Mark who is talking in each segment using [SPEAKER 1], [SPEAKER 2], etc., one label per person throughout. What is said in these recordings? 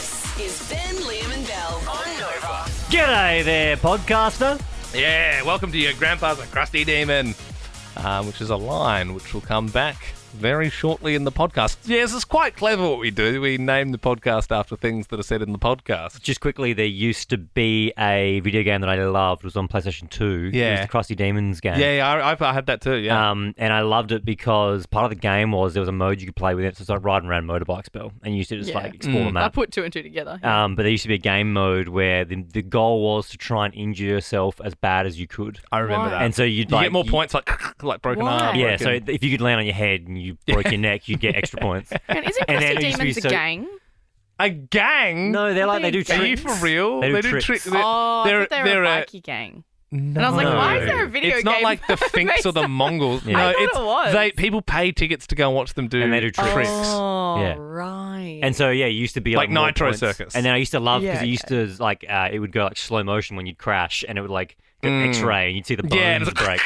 [SPEAKER 1] This is Ben, Liam and Belle on Nova.
[SPEAKER 2] G'day there, podcaster.
[SPEAKER 3] Yeah, welcome to your Grandpa's a Crusty Demon, which is a line which will come back very shortly in the podcast. Yes, it's quite clever what we do. We name the podcast after things that are said in the podcast.
[SPEAKER 2] Just quickly, there used to be a video game that I loved. It was on PlayStation 2.
[SPEAKER 3] Yeah.
[SPEAKER 2] It was the Crusty Demons game.
[SPEAKER 3] Yeah, I had that too, yeah.
[SPEAKER 2] And I loved it because part of the game was there was a mode you could play with it. So it's like riding around motorbikes, Belle. And you used to just explore the
[SPEAKER 4] I
[SPEAKER 2] map.
[SPEAKER 4] put two and two together.
[SPEAKER 2] But there used to be a game mode where the goal was to try and injure yourself as bad as you could.
[SPEAKER 3] I remember that.
[SPEAKER 2] And so you'd
[SPEAKER 3] you get more points like broken
[SPEAKER 4] Why?
[SPEAKER 3] arm.
[SPEAKER 2] Yeah,
[SPEAKER 3] broken-
[SPEAKER 2] so if you could land on your head and you broke your neck, you'd get extra points.
[SPEAKER 4] And isn't
[SPEAKER 2] And then
[SPEAKER 4] Crusty
[SPEAKER 2] it used to be
[SPEAKER 4] Demons a
[SPEAKER 2] so-
[SPEAKER 4] gang?
[SPEAKER 3] A gang?
[SPEAKER 2] No, they're like, they do
[SPEAKER 4] Are
[SPEAKER 3] Are you
[SPEAKER 2] tricks.
[SPEAKER 3] for real?
[SPEAKER 2] They do
[SPEAKER 3] do
[SPEAKER 2] tricks.
[SPEAKER 3] tricks.
[SPEAKER 4] I thought they were a bikie gang.
[SPEAKER 3] No.
[SPEAKER 4] And I was like, why is there a video
[SPEAKER 3] It's
[SPEAKER 4] game?
[SPEAKER 3] not like the Finks or the Mongols.
[SPEAKER 2] Yeah.
[SPEAKER 3] No,
[SPEAKER 4] I thought
[SPEAKER 3] it's
[SPEAKER 4] it was.
[SPEAKER 3] people pay tickets to go and watch them do
[SPEAKER 2] And they do tricks.
[SPEAKER 4] Oh,
[SPEAKER 2] Yeah.
[SPEAKER 4] right.
[SPEAKER 2] And so, yeah, it used to be
[SPEAKER 3] Like
[SPEAKER 2] more
[SPEAKER 3] Nitro
[SPEAKER 2] points.
[SPEAKER 3] Circus.
[SPEAKER 2] And then I used to love because
[SPEAKER 4] Yeah,
[SPEAKER 2] it used to, like, it would go like slow motion when you'd crash and it would, like, go X-ray and you'd see the bones
[SPEAKER 3] Yeah, and it's
[SPEAKER 2] break.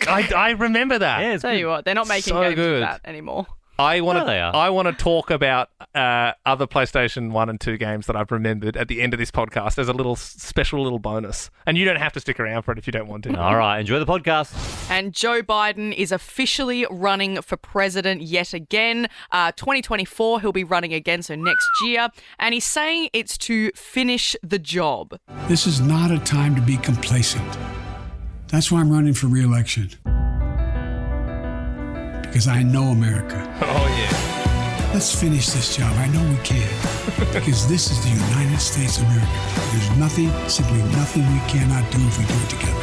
[SPEAKER 3] I remember that.
[SPEAKER 2] Yeah, it's
[SPEAKER 4] Tell you what, they're not making
[SPEAKER 3] So
[SPEAKER 4] games
[SPEAKER 3] good.
[SPEAKER 4] of that anymore.
[SPEAKER 3] I want
[SPEAKER 2] No, they are.
[SPEAKER 3] to talk about other PlayStation 1 and 2 games that I've remembered at the end of this podcast as a little special little bonus. And you don't have to stick around for it if you don't want to.
[SPEAKER 2] All right, enjoy the podcast.
[SPEAKER 4] And Joe Biden is officially running for president yet again. 2024, he'll be running again, so next year. And he's saying it's to finish the job.
[SPEAKER 5] This is not a time to be complacent. That's why I'm running for re-election. Because I know America.
[SPEAKER 3] Oh, yeah.
[SPEAKER 5] Let's finish this job. I know we can. Because this is the United States of America. There's nothing, simply nothing we cannot do if we do it together.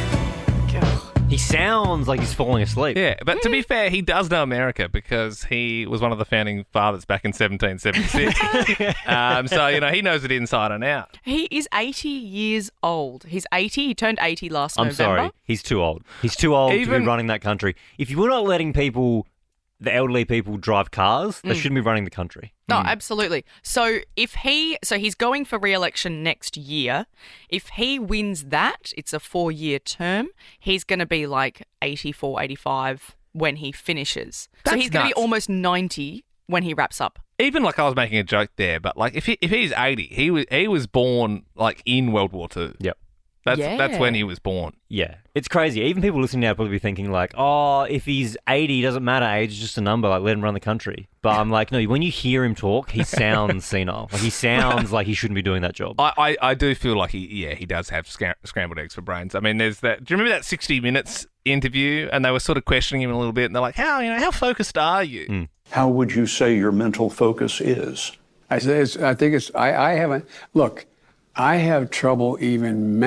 [SPEAKER 2] He sounds like he's falling asleep.
[SPEAKER 3] Yeah, but to be fair, he does know America because he was one of the founding fathers back in 1776. So, he knows it inside and out.
[SPEAKER 4] He is 80 years old. He's 80. He turned 80 last
[SPEAKER 2] I'm
[SPEAKER 4] November.
[SPEAKER 2] sorry. He's too old. He's too old to
[SPEAKER 3] Even-
[SPEAKER 2] be running that country. If you were not letting the elderly people drive cars, they shouldn't be running the country.
[SPEAKER 4] No, absolutely. So he's going for re-election next year. If he wins that, it's a 4-year term. He's going to be like 84, 85 when he finishes. So
[SPEAKER 3] That's
[SPEAKER 4] he's going to be
[SPEAKER 3] nuts.
[SPEAKER 4] almost 90 when he wraps up.
[SPEAKER 3] Even like I was making a joke there, but like if he's 80, he was born like in World War II.
[SPEAKER 2] Yep.
[SPEAKER 3] That's when he was born.
[SPEAKER 2] Yeah. It's crazy. Even people listening now will probably be thinking like, oh, if he's 80, it doesn't matter. Age is just a number. Like, let him run the country. But I'm like, no, when you hear him talk, he sounds senile. Like, he sounds like he shouldn't be doing that job.
[SPEAKER 3] I do feel like he does have scrambled eggs for brains. I mean, there's that. Do you remember that 60 Minutes interview? And they were sort of questioning him a little bit, and they're like, how focused are you?
[SPEAKER 6] How would you say your mental focus is?
[SPEAKER 5] I haven't, look, I have trouble even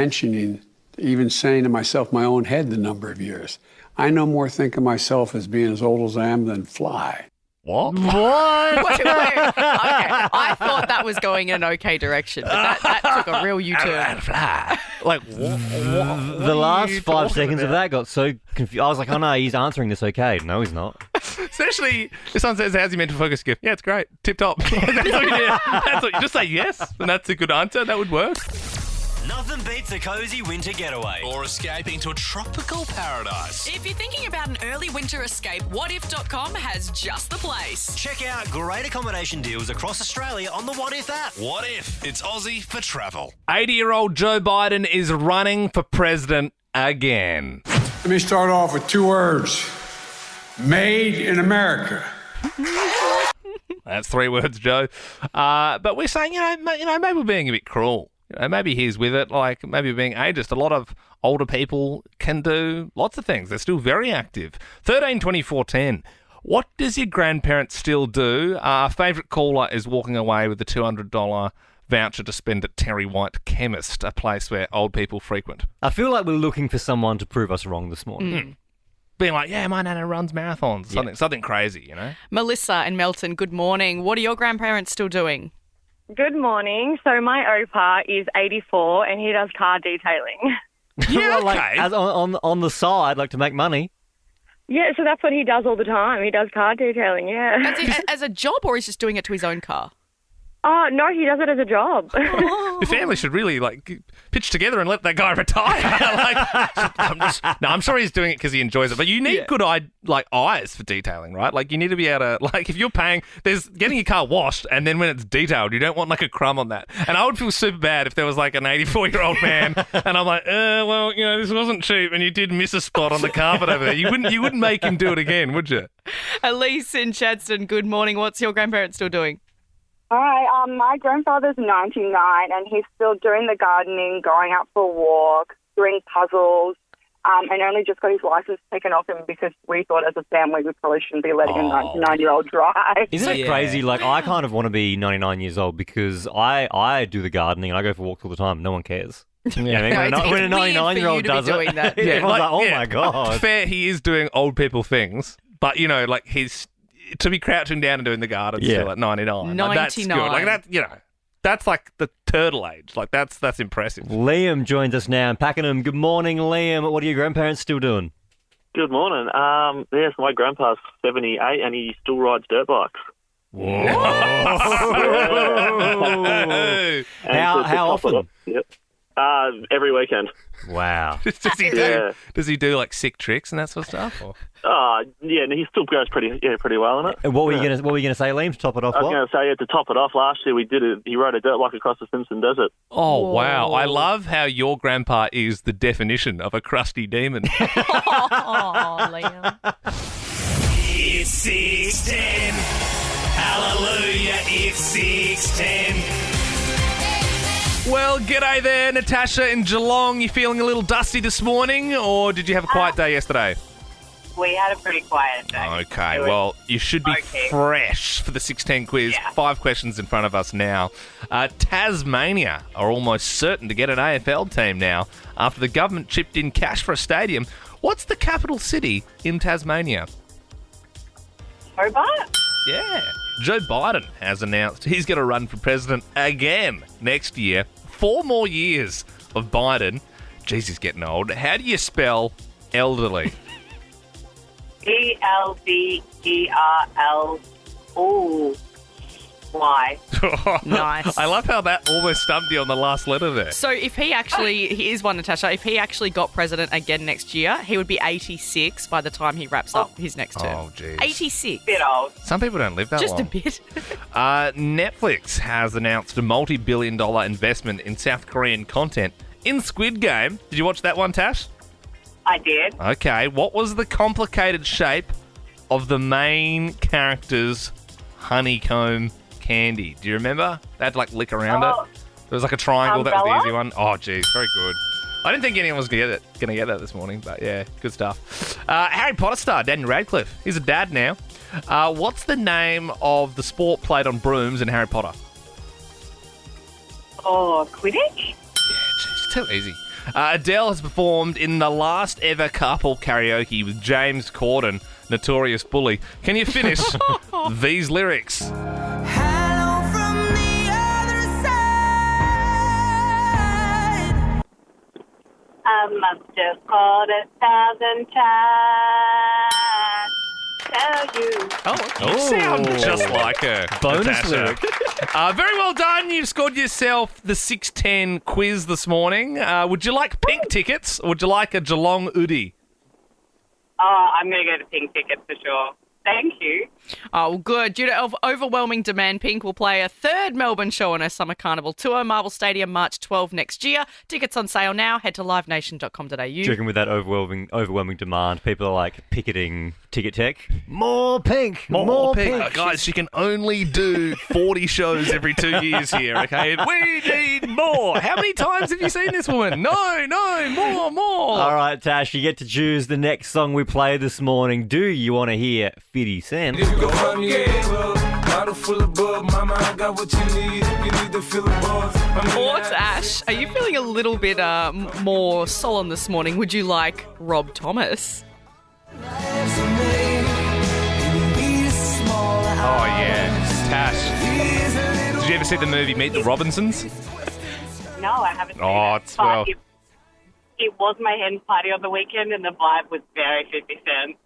[SPEAKER 5] saying to myself my own head the number of years. I no more think of myself as being as old as I am than fly.
[SPEAKER 3] What?
[SPEAKER 4] Wait. Okay, I thought that was going in an okay direction, but that took a real U-turn.
[SPEAKER 3] Like, what?
[SPEAKER 2] The last 5 seconds of that got so confused. I was like, oh no, he's answering this okay. No, he's not.
[SPEAKER 3] Especially if someone says, how's your mental focus? You go, yeah, it's great. Tip top. That's what you just say yes, and that's a good answer. That would work.
[SPEAKER 7] Nothing beats a cozy winter getaway.
[SPEAKER 1] Or escaping to a tropical paradise. If you're thinking about an early winter escape, whatif.com has just the place.
[SPEAKER 7] Check out great accommodation deals across Australia on the What If app.
[SPEAKER 1] What if it's Aussie for travel?
[SPEAKER 3] 80-year-old Joe Biden is running for president again.
[SPEAKER 5] Let me start off with 2 words. Made in America.
[SPEAKER 3] That's 3 words, Joe. But we're saying, maybe we're being a bit cruel. Maybe he's with it, like maybe being ageist. A lot of older people can do lots of things. They're still very active. 13 24 10. What does your grandparent still do? Our favourite caller is walking away with the $200 voucher to spend at Terry White Chemist, a place where old people frequent.
[SPEAKER 2] I feel like we're looking for someone to prove us wrong this morning.
[SPEAKER 3] Being like, yeah, my nana runs marathons. Something crazy,
[SPEAKER 4] Melissa and Melton, good morning. What are your grandparents still doing?
[SPEAKER 8] Good morning. So my Opa is 84 and he does car detailing.
[SPEAKER 3] Yeah,
[SPEAKER 2] Well, like,
[SPEAKER 3] okay.
[SPEAKER 2] as on the side, like to make money.
[SPEAKER 8] Yeah, so that's what he does all the time. He does car detailing, yeah.
[SPEAKER 4] As a job, or he's just doing it to his own car?
[SPEAKER 8] Oh, no, he does it as a job.
[SPEAKER 3] Your family should really pitch together and let that guy retire. I'm sure he's doing it because he enjoys it. But you need good eyes for detailing, right? Like you need to be able to if you're paying, there's getting your car washed, and then when it's detailed, you don't want a crumb on that. And I would feel super bad if there was an 84-year-old man, and I'm like, this wasn't cheap, and you did miss a spot on the carpet over there. You wouldn't make him do it again, would you?
[SPEAKER 4] Elise in Chadstone, good morning. What's your grandparent still doing?
[SPEAKER 9] Hi, my grandfather's 99 and he's still doing the gardening, going out for walks, doing puzzles, and only just got his license taken off him because we thought as a family we probably shouldn't be letting a 99-year-old drive.
[SPEAKER 2] Isn't it crazy? I kind of want to be 99 years old because I do the gardening and I go for walks all the time. No one cares. You know what I mean? When a 99-year-old does it,
[SPEAKER 4] that.
[SPEAKER 2] everyone's oh my God.
[SPEAKER 3] Fair, he is doing old people things, but, he's... To be crouching down and doing the garden still at 99.
[SPEAKER 4] 99.
[SPEAKER 3] That's good. That's like the turtle age. That's impressive.
[SPEAKER 2] Liam joins us now in Pakenham. Good morning, Liam. What are your grandparents still doing?
[SPEAKER 10] Good morning. So my grandpa's 78 and he still rides dirt bikes.
[SPEAKER 2] Whoa. How often?
[SPEAKER 10] Yep. Every weekend.
[SPEAKER 2] Wow.
[SPEAKER 3] Does he do sick tricks and that sort of stuff? Or?
[SPEAKER 10] And he still goes pretty well in it.
[SPEAKER 2] And what were you gonna say, Liam, to top it off?
[SPEAKER 10] I was going to say to top it off, last year he rode a dirt bike across the Simpson Desert.
[SPEAKER 3] Oh wow! I love how your grandpa is the definition of a crusty demon.
[SPEAKER 4] Oh, Liam.
[SPEAKER 7] It's 6:10. Hallelujah! It's 6:10.
[SPEAKER 3] Well, g'day there, Natasha in Geelong. You feeling a little dusty this morning, or did you have a quiet day yesterday?
[SPEAKER 11] We had a pretty quiet day.
[SPEAKER 3] Okay, well, you should be fresh for the 610 quiz.
[SPEAKER 11] Yeah.
[SPEAKER 3] 5 questions in front of us now. Tasmania are almost certain to get an AFL team now after the government chipped in cash for a stadium. What's the capital city in Tasmania?
[SPEAKER 11] Hobart?
[SPEAKER 3] Yeah. Joe Biden has announced he's going to run for president again next year. 4 more years of Biden. Jeez, he's getting old. How do you spell elderly?
[SPEAKER 11] ELDERLY.
[SPEAKER 4] Nice.
[SPEAKER 3] I love how that almost stumped you on the last letter there.
[SPEAKER 4] So if he is one, Natasha, if he actually got president again next year, he would be 86 by the time he wraps up his next term.
[SPEAKER 3] Oh, jeez.
[SPEAKER 4] 86.
[SPEAKER 11] Bit old.
[SPEAKER 3] Some people don't live that
[SPEAKER 4] Just
[SPEAKER 3] long.
[SPEAKER 4] a bit.
[SPEAKER 3] Netflix has announced a multi-billion-dollar investment in South Korean content in Squid Game. Did you watch that one, Tash?
[SPEAKER 11] I did.
[SPEAKER 3] Okay. What was the complicated shape of the main character's honeycomb candy? Do you remember? They had to lick around it. There was a triangle.
[SPEAKER 11] Umbrella?
[SPEAKER 3] That was the easy one. Oh, geez. Very good. I didn't think anyone was going to get that this morning, but yeah, good stuff. Harry Potter star Daniel Radcliffe. He's a dad now. What's the name of the sport played on brooms in Harry Potter?
[SPEAKER 11] Oh, Quidditch?
[SPEAKER 3] Yeah, geez, too easy. Adele has performed in the last ever carpool karaoke with James Corden, Notorious Bully. Can you finish these lyrics?
[SPEAKER 11] I must have called 1,000 times. Tell you.
[SPEAKER 3] You sound just like her.
[SPEAKER 2] Bonus
[SPEAKER 3] Natasha.
[SPEAKER 2] lyric.
[SPEAKER 3] Very well done. You've scored yourself the 610 quiz this morning. Would you like pink tickets or would you like a Geelong Udi?
[SPEAKER 11] Oh, I'm going to go to pink tickets for sure. Thank you.
[SPEAKER 4] Oh, well, good. Due to overwhelming demand, Pink will play a third Melbourne show on her Summer Carnival tour, Marvel Stadium, March 12 next year. Tickets on sale now. Head to livenation.com.au.
[SPEAKER 2] Do you reckon with that overwhelming demand, people are picketing Ticket Tech? More Pink! More Pink!
[SPEAKER 3] Guys, she can only do 40 shows every 2 years here, okay? We need more! How many times have you seen this woman? No, more!
[SPEAKER 2] All right, Tash, you get to choose the next song we play this morning. Do you want to hear 50 Cent?
[SPEAKER 4] Or Tash, are you feeling a little bit more solemn this morning? Would you like Rob Thomas?
[SPEAKER 3] Oh, yeah. Tash. Did you ever see the movie Meet the Robinsons?
[SPEAKER 11] No, I haven't seen
[SPEAKER 3] Oh,
[SPEAKER 11] it.
[SPEAKER 3] it's
[SPEAKER 11] But
[SPEAKER 3] well.
[SPEAKER 11] It was my hen's party on the weekend and the vibe was very 50 Cent.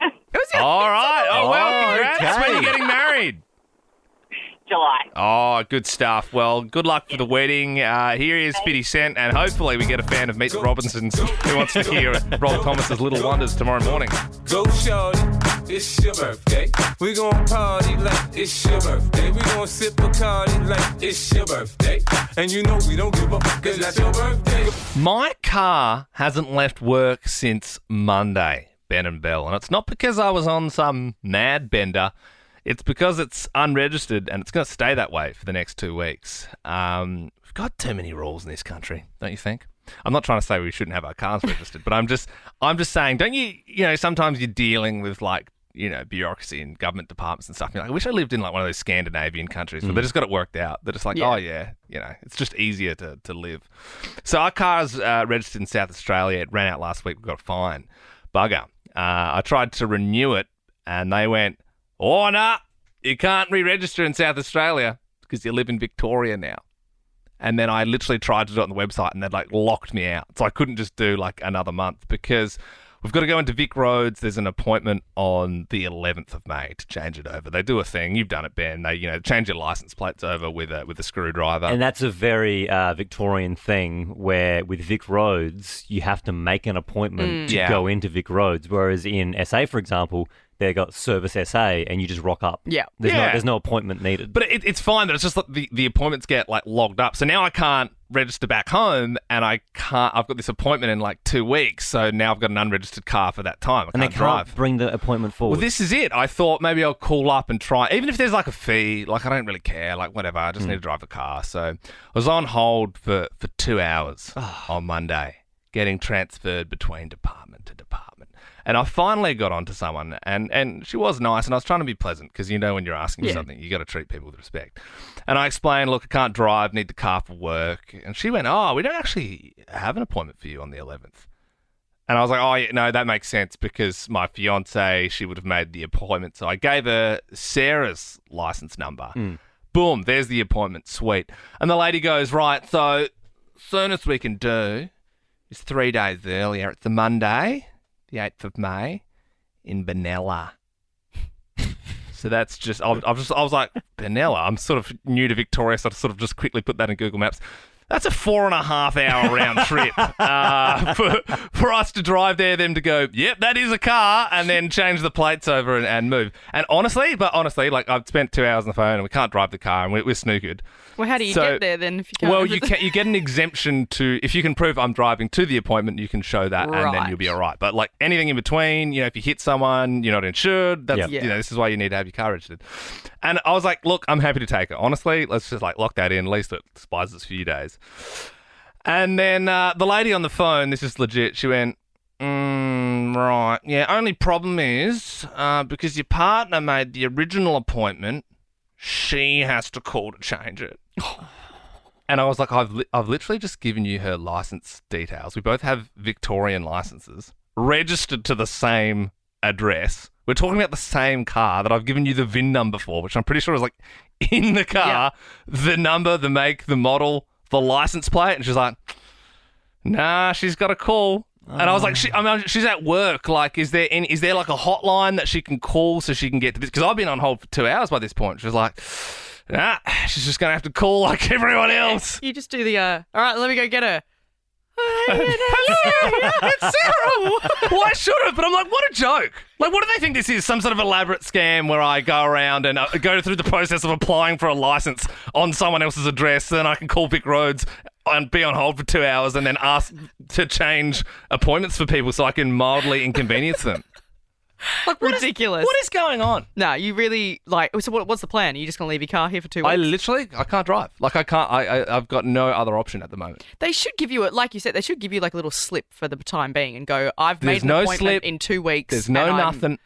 [SPEAKER 3] All right. Oh, well,
[SPEAKER 2] Oh,
[SPEAKER 3] congrats.
[SPEAKER 2] okay.
[SPEAKER 3] When are you getting married?
[SPEAKER 11] July.
[SPEAKER 3] Oh, good stuff. Well, good luck for the wedding. Here is 50 Cent, and hopefully we get a fan of Meet the Robinsons who wants to hear Rob Thomas's Little Wonders tomorrow morning.
[SPEAKER 12] Go shorty, it's your birthday. We gon' party like it's your birthday. We gon' sip Bacardi like it's your birthday. And you know we don't give up, cause that's your birthday.
[SPEAKER 3] My car hasn't left work since Monday, Ben and Belle, and it's not because I was on some mad bender. It's because it's unregistered and it's going to stay that way for the next 2 weeks. We've got too many rules in this country, don't you think? I'm not trying to say we shouldn't have our cars registered, but I'm just saying, don't you sometimes you're dealing with like, bureaucracy and government departments and stuff. You're like, I wish I lived in like one of those Scandinavian countries where they just got it worked out. They're just like, oh yeah, it's just easier to live. So our car's registered in South Australia. It ran out last week. We got a fine. Bugger. I tried to renew it and they went, oh, nah, you can't re-register in South Australia because you live in Victoria now. And then I literally tried to do it on the website and they'd like locked me out. So I couldn't just do like another month because we've got to go into Vic Roads. There's an appointment on the 11th of May to change it over. They do a thing. You've done it, Ben. They, change your license plates over with a screwdriver.
[SPEAKER 2] And that's a very Victorian thing where with Vic Roads, you have to make an appointment to go into Vic Roads. Whereas in SA, for example, they got Service SA and you just rock up.
[SPEAKER 4] Yeah.
[SPEAKER 2] There's no appointment needed.
[SPEAKER 3] But it's fine that it's just like the appointments get like logged up. So now I can't register back home and I've got this appointment in like 2 weeks. So now I've got an unregistered car for that time.
[SPEAKER 2] And they can't bring the appointment forward.
[SPEAKER 3] Well, this is it. I thought maybe I'll call up and try. Even if there's like a fee, like I don't really care, like whatever. I just need to drive a car. So I was on hold for 2 hours on Monday, getting transferred between department to department. And I finally got onto someone, and she was nice, and I was trying to be pleasant because when you're asking for something, you got to treat people with respect. And I explained, look, I can't drive, need the car for work. And she went, oh, we don't actually have an appointment for you on the 11th. And I was like, oh, yeah, no, that makes sense because my fiance, she would have made the appointment. So I gave her Sarah's license number. Boom, there's the appointment. Sweet. And the lady goes, right, so soonest we can do is 3 days earlier. It's the Monday, the 8th of May, in Benalla. So that's just, I was like, Benalla? I'm sort of new to Victoria, so I sort of just quickly put that in Google Maps. That's a 4.5 hour round trip for us to drive there, them to go, yep, that is a car, and then change the plates over and move. And honestly, like I've spent 2 hours on the phone and we can't drive the car and we're snookered.
[SPEAKER 4] Well, how do you get there then if you can't?
[SPEAKER 3] Well, you get an exemption to, if you can prove I'm driving to the appointment, you can show that and then you'll be all right. But like anything in between, if you hit someone, you're not insured, that's, this is why you need to have your car registered. And I was like, look, I'm happy to take it. Honestly, let's just like lock that in. At least it buys us a few days. And then the lady on the phone, this is legit, she went, right, yeah, only problem is because your partner made the original appointment, she has to call to change it. And I was like, I've literally just given you her license details. We both have Victorian licenses registered to the same address. We're talking about the same car that I've given you the VIN number for, which I'm pretty sure is like in the car, the number, the make, the model, the license plate. And she's like, nah, she's got a call. And I was like, she's at work. Like, is there like a hotline that she can call so she can get to this? Because I've been on hold for 2 hours by this point. She was like, nah, she's just going to have to call like everyone else.
[SPEAKER 4] You just do the, all right, let me go get her.
[SPEAKER 3] Hello, it's Sarah. Well, I should have, but I'm like, what a joke. Like, what do they think this is? Some sort of elaborate scam where I go around and go through the process of applying for a license on someone else's address, then I can call Vic Roads and be on hold for 2 hours and then ask to change appointments for people so I can mildly inconvenience them.
[SPEAKER 4] Like, ridiculous.
[SPEAKER 3] What is going on?
[SPEAKER 4] No, you really, like, so what's the plan? Are you just going to leave your car here for 2 weeks?
[SPEAKER 3] I can't drive. Like, I can't, I've got no other option at the moment.
[SPEAKER 4] They should give you, like you said, they should give you like a little slip for the time being and go, I've made an appointment
[SPEAKER 3] slip.
[SPEAKER 4] in 2 weeks.
[SPEAKER 3] There's no nothing.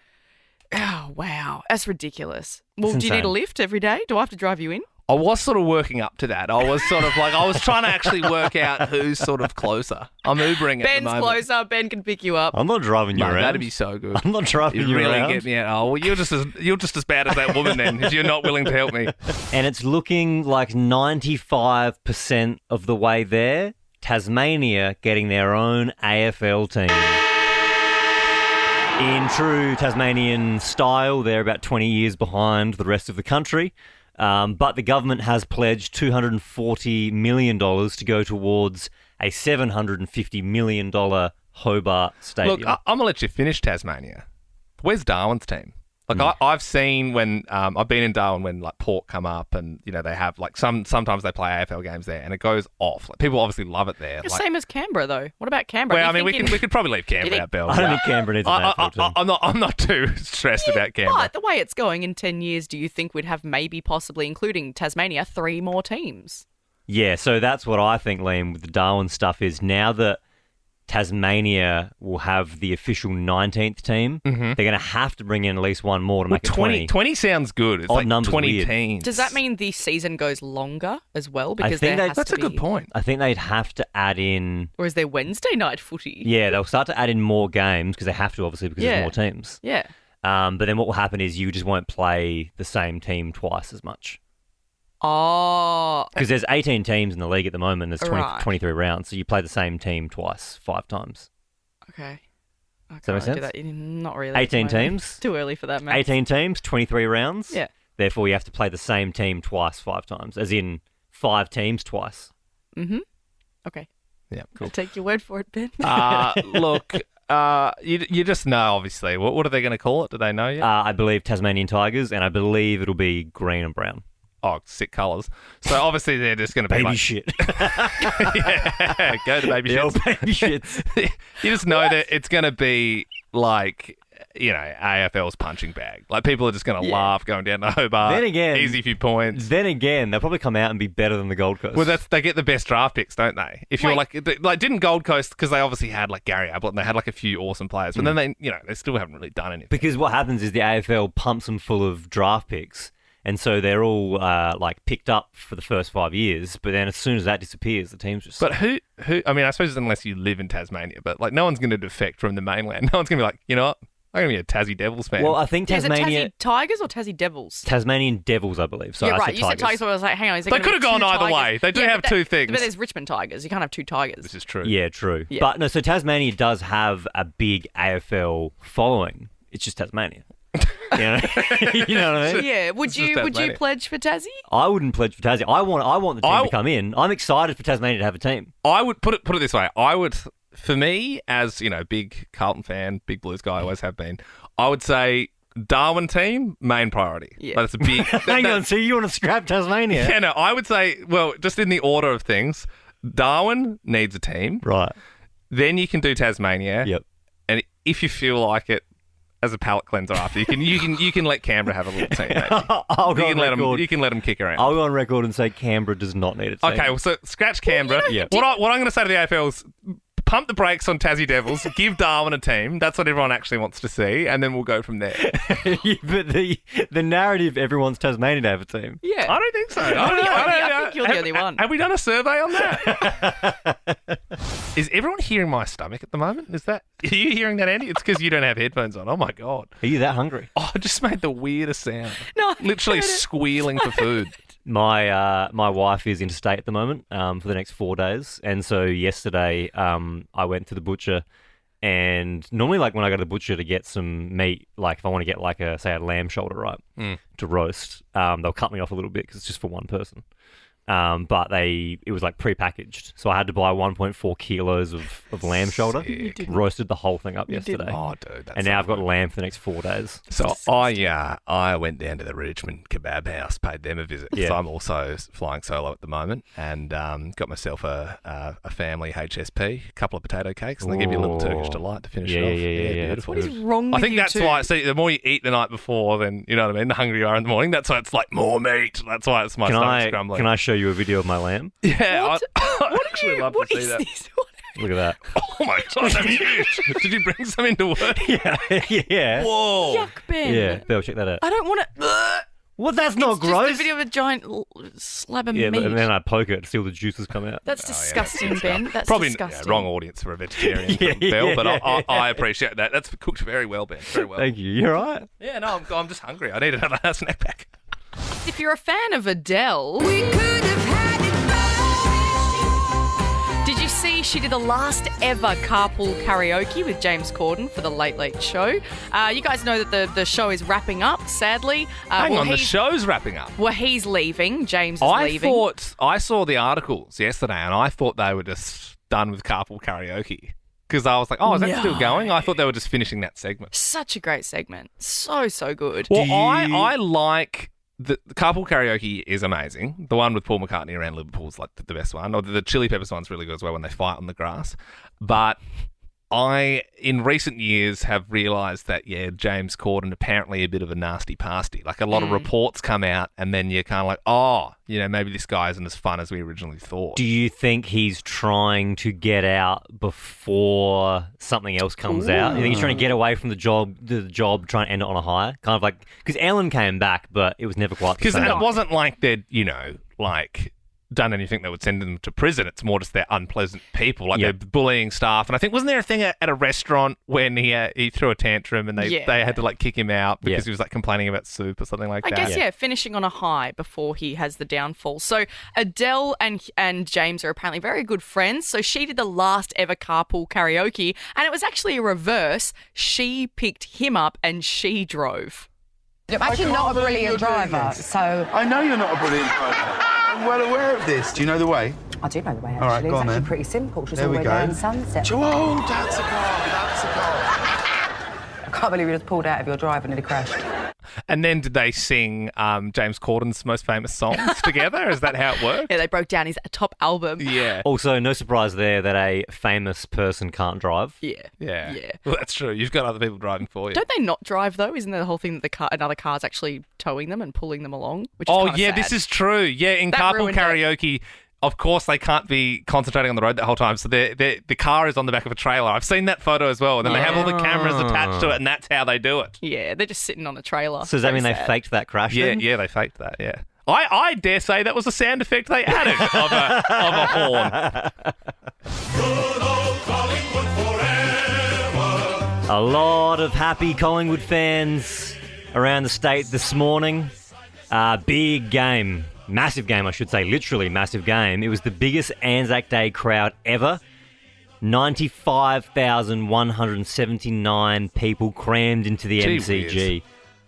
[SPEAKER 4] Oh, wow. That's ridiculous. Well, do you need a lift every day? Do I have to drive you in?
[SPEAKER 3] I was sort of working up to that. I was sort of like, I was trying to actually work out who's sort of closer. I'm Ubering at the moment.
[SPEAKER 4] Ben's closer. Ben can pick you up.
[SPEAKER 2] I'm not driving you around.
[SPEAKER 3] That'd be so good.
[SPEAKER 2] I'm not driving you
[SPEAKER 3] really
[SPEAKER 2] around.
[SPEAKER 3] Get me out. Oh, well, you're just as bad as that woman then, if you're not willing to help me.
[SPEAKER 2] And it's looking like 95% of the way there. Tasmania getting their own AFL team. In true Tasmanian style, they're about 20 years behind the rest of the country. But the government has pledged $240 million to go towards a $750 million Hobart Stadium.
[SPEAKER 3] Look, I'm going to let you finish Tasmania. Where's Darwin's team? Like I've seen when I've been in Darwin when like Port come up and they have like sometimes they play AFL games there and it goes off. Like people obviously love it there.
[SPEAKER 4] It's same as Canberra though. What about Canberra?
[SPEAKER 3] Well, I mean we could probably leave Canberra out, Belle.
[SPEAKER 2] I don't think Canberra needs an AFL team.
[SPEAKER 3] I'm not too stressed about Canberra.
[SPEAKER 4] But the way it's going in 10 years, do you think we'd have maybe possibly, including Tasmania, 3 more teams?
[SPEAKER 2] Yeah, so that's what I think, Liam, with the Darwin stuff is now that Tasmania will have the official 19th team, they're going to have to bring in at least one more to make it 20.
[SPEAKER 3] 20 sounds good. It's
[SPEAKER 2] Odd
[SPEAKER 3] like
[SPEAKER 2] numbers
[SPEAKER 3] 20
[SPEAKER 2] weird.
[SPEAKER 3] teams.
[SPEAKER 4] Does that mean the season goes longer as well? Because
[SPEAKER 3] that's a good point.
[SPEAKER 2] I think they'd have to add in...
[SPEAKER 4] Or is there Wednesday night footy?
[SPEAKER 2] Yeah, they'll start to add in more games because they have to, obviously, because there's more teams.
[SPEAKER 4] Yeah.
[SPEAKER 2] But then what will happen is you just won't play the same team twice as much.
[SPEAKER 4] Oh.
[SPEAKER 2] Because there's 18 teams in the league at the moment. There's 23 rounds. So you play the same team twice, 5 times.
[SPEAKER 4] Okay.
[SPEAKER 2] Does that make sense?
[SPEAKER 4] Do that. Not really.
[SPEAKER 2] 18 teams.
[SPEAKER 4] Too early for that, man.
[SPEAKER 2] 18 teams, 23 rounds.
[SPEAKER 4] Yeah.
[SPEAKER 2] Therefore, you have to play the same team twice, 5 times. As in 5 teams twice.
[SPEAKER 4] Mm-hmm. Okay.
[SPEAKER 3] Yeah, cool.
[SPEAKER 4] I'll take your word for it, Ben.
[SPEAKER 3] Look, you just know, obviously. What are they going to call it? Do they know yet?
[SPEAKER 2] I believe Tasmanian Tigers, and I believe it'll be green and brown.
[SPEAKER 3] Oh, sick colours. So obviously they're just going to be
[SPEAKER 2] baby
[SPEAKER 3] like...
[SPEAKER 2] shit.
[SPEAKER 3] Yeah, go to baby shits.
[SPEAKER 2] Baby shits.
[SPEAKER 3] You just know that it's going to be like, AFL's punching bag. Like people are just going to laugh going down to Hobart.
[SPEAKER 2] Then again,
[SPEAKER 3] easy few points.
[SPEAKER 2] Then again, they'll probably come out and be better than the Gold Coast.
[SPEAKER 3] Well, they get the best draft picks, don't they? If you're like didn't Gold Coast, because they obviously had like Gary Ablett and they had like a few awesome players, but then they still haven't really done anything.
[SPEAKER 2] Because what happens is the AFL pumps them full of draft picks. And so they're all picked up for the first 5 years, but then as soon as that disappears, the team's just...
[SPEAKER 3] But who? I mean, I suppose unless you live in Tasmania, but like no one's going to defect from the mainland. No one's going to be like, you know what? I'm going to be a Tassie Devils fan.
[SPEAKER 2] Well, I think Tasmania...
[SPEAKER 4] Is it Tassie Tigers or Tassie Devils?
[SPEAKER 2] Tasmanian Devils, I believe. So
[SPEAKER 4] yeah,
[SPEAKER 2] I
[SPEAKER 4] right.
[SPEAKER 2] said
[SPEAKER 4] You said Tigers, so I was like, hang on.
[SPEAKER 3] They could have gone either way. They do have two things.
[SPEAKER 4] But there's Richmond Tigers. You can't have 2 Tigers.
[SPEAKER 3] This is true.
[SPEAKER 2] Yeah, true.
[SPEAKER 4] Yeah.
[SPEAKER 2] But no, so Tasmania does have a big AFL following. It's just Tasmania. You know what I mean?
[SPEAKER 4] Yeah. Would you pledge for Tassie?
[SPEAKER 2] I wouldn't pledge for Tassie. I want the team to come in. I'm excited for Tasmania to have a team.
[SPEAKER 3] I would put it this way. I would, for me, as big Carlton fan, big Blues guy, always have been. I would say Darwin team main priority.
[SPEAKER 4] Yeah.
[SPEAKER 3] That's a big.
[SPEAKER 2] Hang on. So you want to scrap Tasmania?
[SPEAKER 3] Yeah. No. I would say. Well, just in the order of things, Darwin needs a team.
[SPEAKER 2] Right.
[SPEAKER 3] Then you can do Tasmania.
[SPEAKER 2] Yep.
[SPEAKER 3] And if you feel like it, as a palate cleanser after, you can let Canberra have a little team. Maybe. You can let them kick around.
[SPEAKER 2] I'll go on record and say Canberra does not need a team.
[SPEAKER 3] Okay, well, so scratch Canberra. What I'm going to say to the AFL is pump the brakes on Tassie Devils, give Darwin a team. That's what everyone actually wants to see, and then we'll go from there.
[SPEAKER 2] But the narrative, everyone's Tasmania to have a team.
[SPEAKER 4] Yeah.
[SPEAKER 3] I don't think so.
[SPEAKER 4] I think you're the only one.
[SPEAKER 3] Have we done a survey on that? Is everyone hearing my stomach at the moment? Are you hearing that, Andy? It's because you don't have headphones on. Oh my God.
[SPEAKER 2] Are you that hungry?
[SPEAKER 3] Oh, I just made the weirdest sound.
[SPEAKER 4] No,
[SPEAKER 3] literally squealing for food.
[SPEAKER 2] My wife is interstate at the moment for the next 4 days, and so yesterday I went to the butcher, and normally like when I go to the butcher to get some meat, like if I want to get like a lamb shoulder, right, to roast, they'll cut me off a little bit because it's just for one person. But it was like pre-packaged, so I had to buy 1.4 kilos of lamb shoulder. Roasted the whole thing up yesterday.
[SPEAKER 3] Oh, dude!
[SPEAKER 2] And now I've got lamb for the next 4 days.
[SPEAKER 3] So I went down to the Richmond Kebab House, paid them a visit.
[SPEAKER 2] Yeah.
[SPEAKER 3] So I'm also flying solo at the moment, and got myself a family HSP, a couple of potato cakes, and they give you a little Turkish delight to finish it off.
[SPEAKER 2] Yeah.
[SPEAKER 3] Beautiful.
[SPEAKER 4] What is wrong with you
[SPEAKER 3] I think that's
[SPEAKER 4] two?
[SPEAKER 3] why. See, the more you eat the night before, then you know what I mean. The hungrier you are in the morning. That's why it's like more meat. That's why it's my stomach's grumbling.
[SPEAKER 2] Can I show you a video of my lamb?
[SPEAKER 3] Yeah, I'd actually love to see that.
[SPEAKER 4] This?
[SPEAKER 2] Look at that.
[SPEAKER 3] Oh my God, that's huge. Did you bring some into work?
[SPEAKER 2] Yeah.
[SPEAKER 3] Whoa.
[SPEAKER 4] Yuck, Ben.
[SPEAKER 2] Yeah, Belle, check that out.
[SPEAKER 4] I don't want to.
[SPEAKER 2] Well, that's not gross.
[SPEAKER 4] Just a video of a giant slab of meat.
[SPEAKER 2] But then I poke it to see all the juices come out.
[SPEAKER 4] That's disgusting, Ben. That's
[SPEAKER 3] probably
[SPEAKER 4] disgusting.
[SPEAKER 3] wrong audience for a vegetarian from Belle, but I appreciate that. That's cooked very well, Ben. Very well.
[SPEAKER 2] Thank you. You're right.
[SPEAKER 3] Yeah, no, I'm just hungry. I need another snack pack.
[SPEAKER 4] If you're a fan of Adele, did you see she did the last ever carpool karaoke with James Corden for the Late Late Show. You guys know that the show is wrapping up, sadly.
[SPEAKER 3] Hang on, the show's wrapping up.
[SPEAKER 4] Well, he's leaving. James is leaving.
[SPEAKER 3] I saw the articles yesterday and I thought they were just done with carpool karaoke. Because I was like, oh, is that still going? I thought they were just finishing that segment.
[SPEAKER 4] Such a great segment. So good.
[SPEAKER 3] Well, I like... The carpool karaoke is amazing. The one with Paul McCartney around Liverpool is like the best one. Or the Chili Peppers one's really good as well when they fight on the grass. But I, in recent years, have realised that, James Corden apparently a bit of a nasty pasty. Like a lot of reports come out and then you're kind of like, maybe this guy isn't as fun as we originally thought.
[SPEAKER 2] Do you think he's trying to get out before something else comes out? You think he's trying to get away from the job, trying to end it on a high? Kind of like, because Ellen came back, but it was never quite the same.
[SPEAKER 3] Because it wasn't like they'd, done anything that would send them to prison. It's more just they're unpleasant people, like they're bullying staff. And I think, wasn't there a thing at a restaurant when he threw a tantrum and they had to kick him out because he was complaining about soup or something like that?
[SPEAKER 4] I guess, finishing on a high before he has the downfall. So Adele and James are apparently very good friends. So she did the last ever carpool karaoke and it was actually a reverse. She picked him up and she drove.
[SPEAKER 13] I'm actually not a brilliant driver, so...
[SPEAKER 14] I know you're not a brilliant driver. I'm well aware of this. Do you know the way?
[SPEAKER 13] I do know the way, actually.
[SPEAKER 14] All right, go on,
[SPEAKER 13] it's actually
[SPEAKER 14] then.
[SPEAKER 13] pretty simple. Just
[SPEAKER 14] there
[SPEAKER 13] all
[SPEAKER 14] we
[SPEAKER 13] the way
[SPEAKER 14] go.
[SPEAKER 13] down Sunset.
[SPEAKER 14] Oh, that's a car.
[SPEAKER 13] I can't believe you just pulled out of your drive and nearly crashed.
[SPEAKER 3] And then did they sing James Corden's most famous songs together? Is that how it worked?
[SPEAKER 4] Yeah, they broke down his top album.
[SPEAKER 3] Yeah.
[SPEAKER 2] Also, no surprise there that a famous person can't drive.
[SPEAKER 3] Yeah. Well, that's true. You've got other people driving for you.
[SPEAKER 4] Don't they not drive, though? Isn't there the whole thing that another car's actually towing them and pulling them along? Which is kind of sad.
[SPEAKER 3] This is true. Yeah, in carpool karaoke... Of course, they can't be concentrating on the road that whole time, so the car is on the back of a trailer. I've seen that photo as well, and then they have all the cameras attached to it, and that's how they do it.
[SPEAKER 4] Yeah, they're just sitting on a trailer.
[SPEAKER 2] So does that mean they faked that crash then?
[SPEAKER 3] Yeah, they faked that, yeah. I dare say that was a sound effect they added of a horn.
[SPEAKER 2] A lot of happy Collingwood fans around the state this morning. Big game. Massive game, I should say. Literally massive game. It was the biggest Anzac Day crowd ever. 95,179 people crammed into the MCG.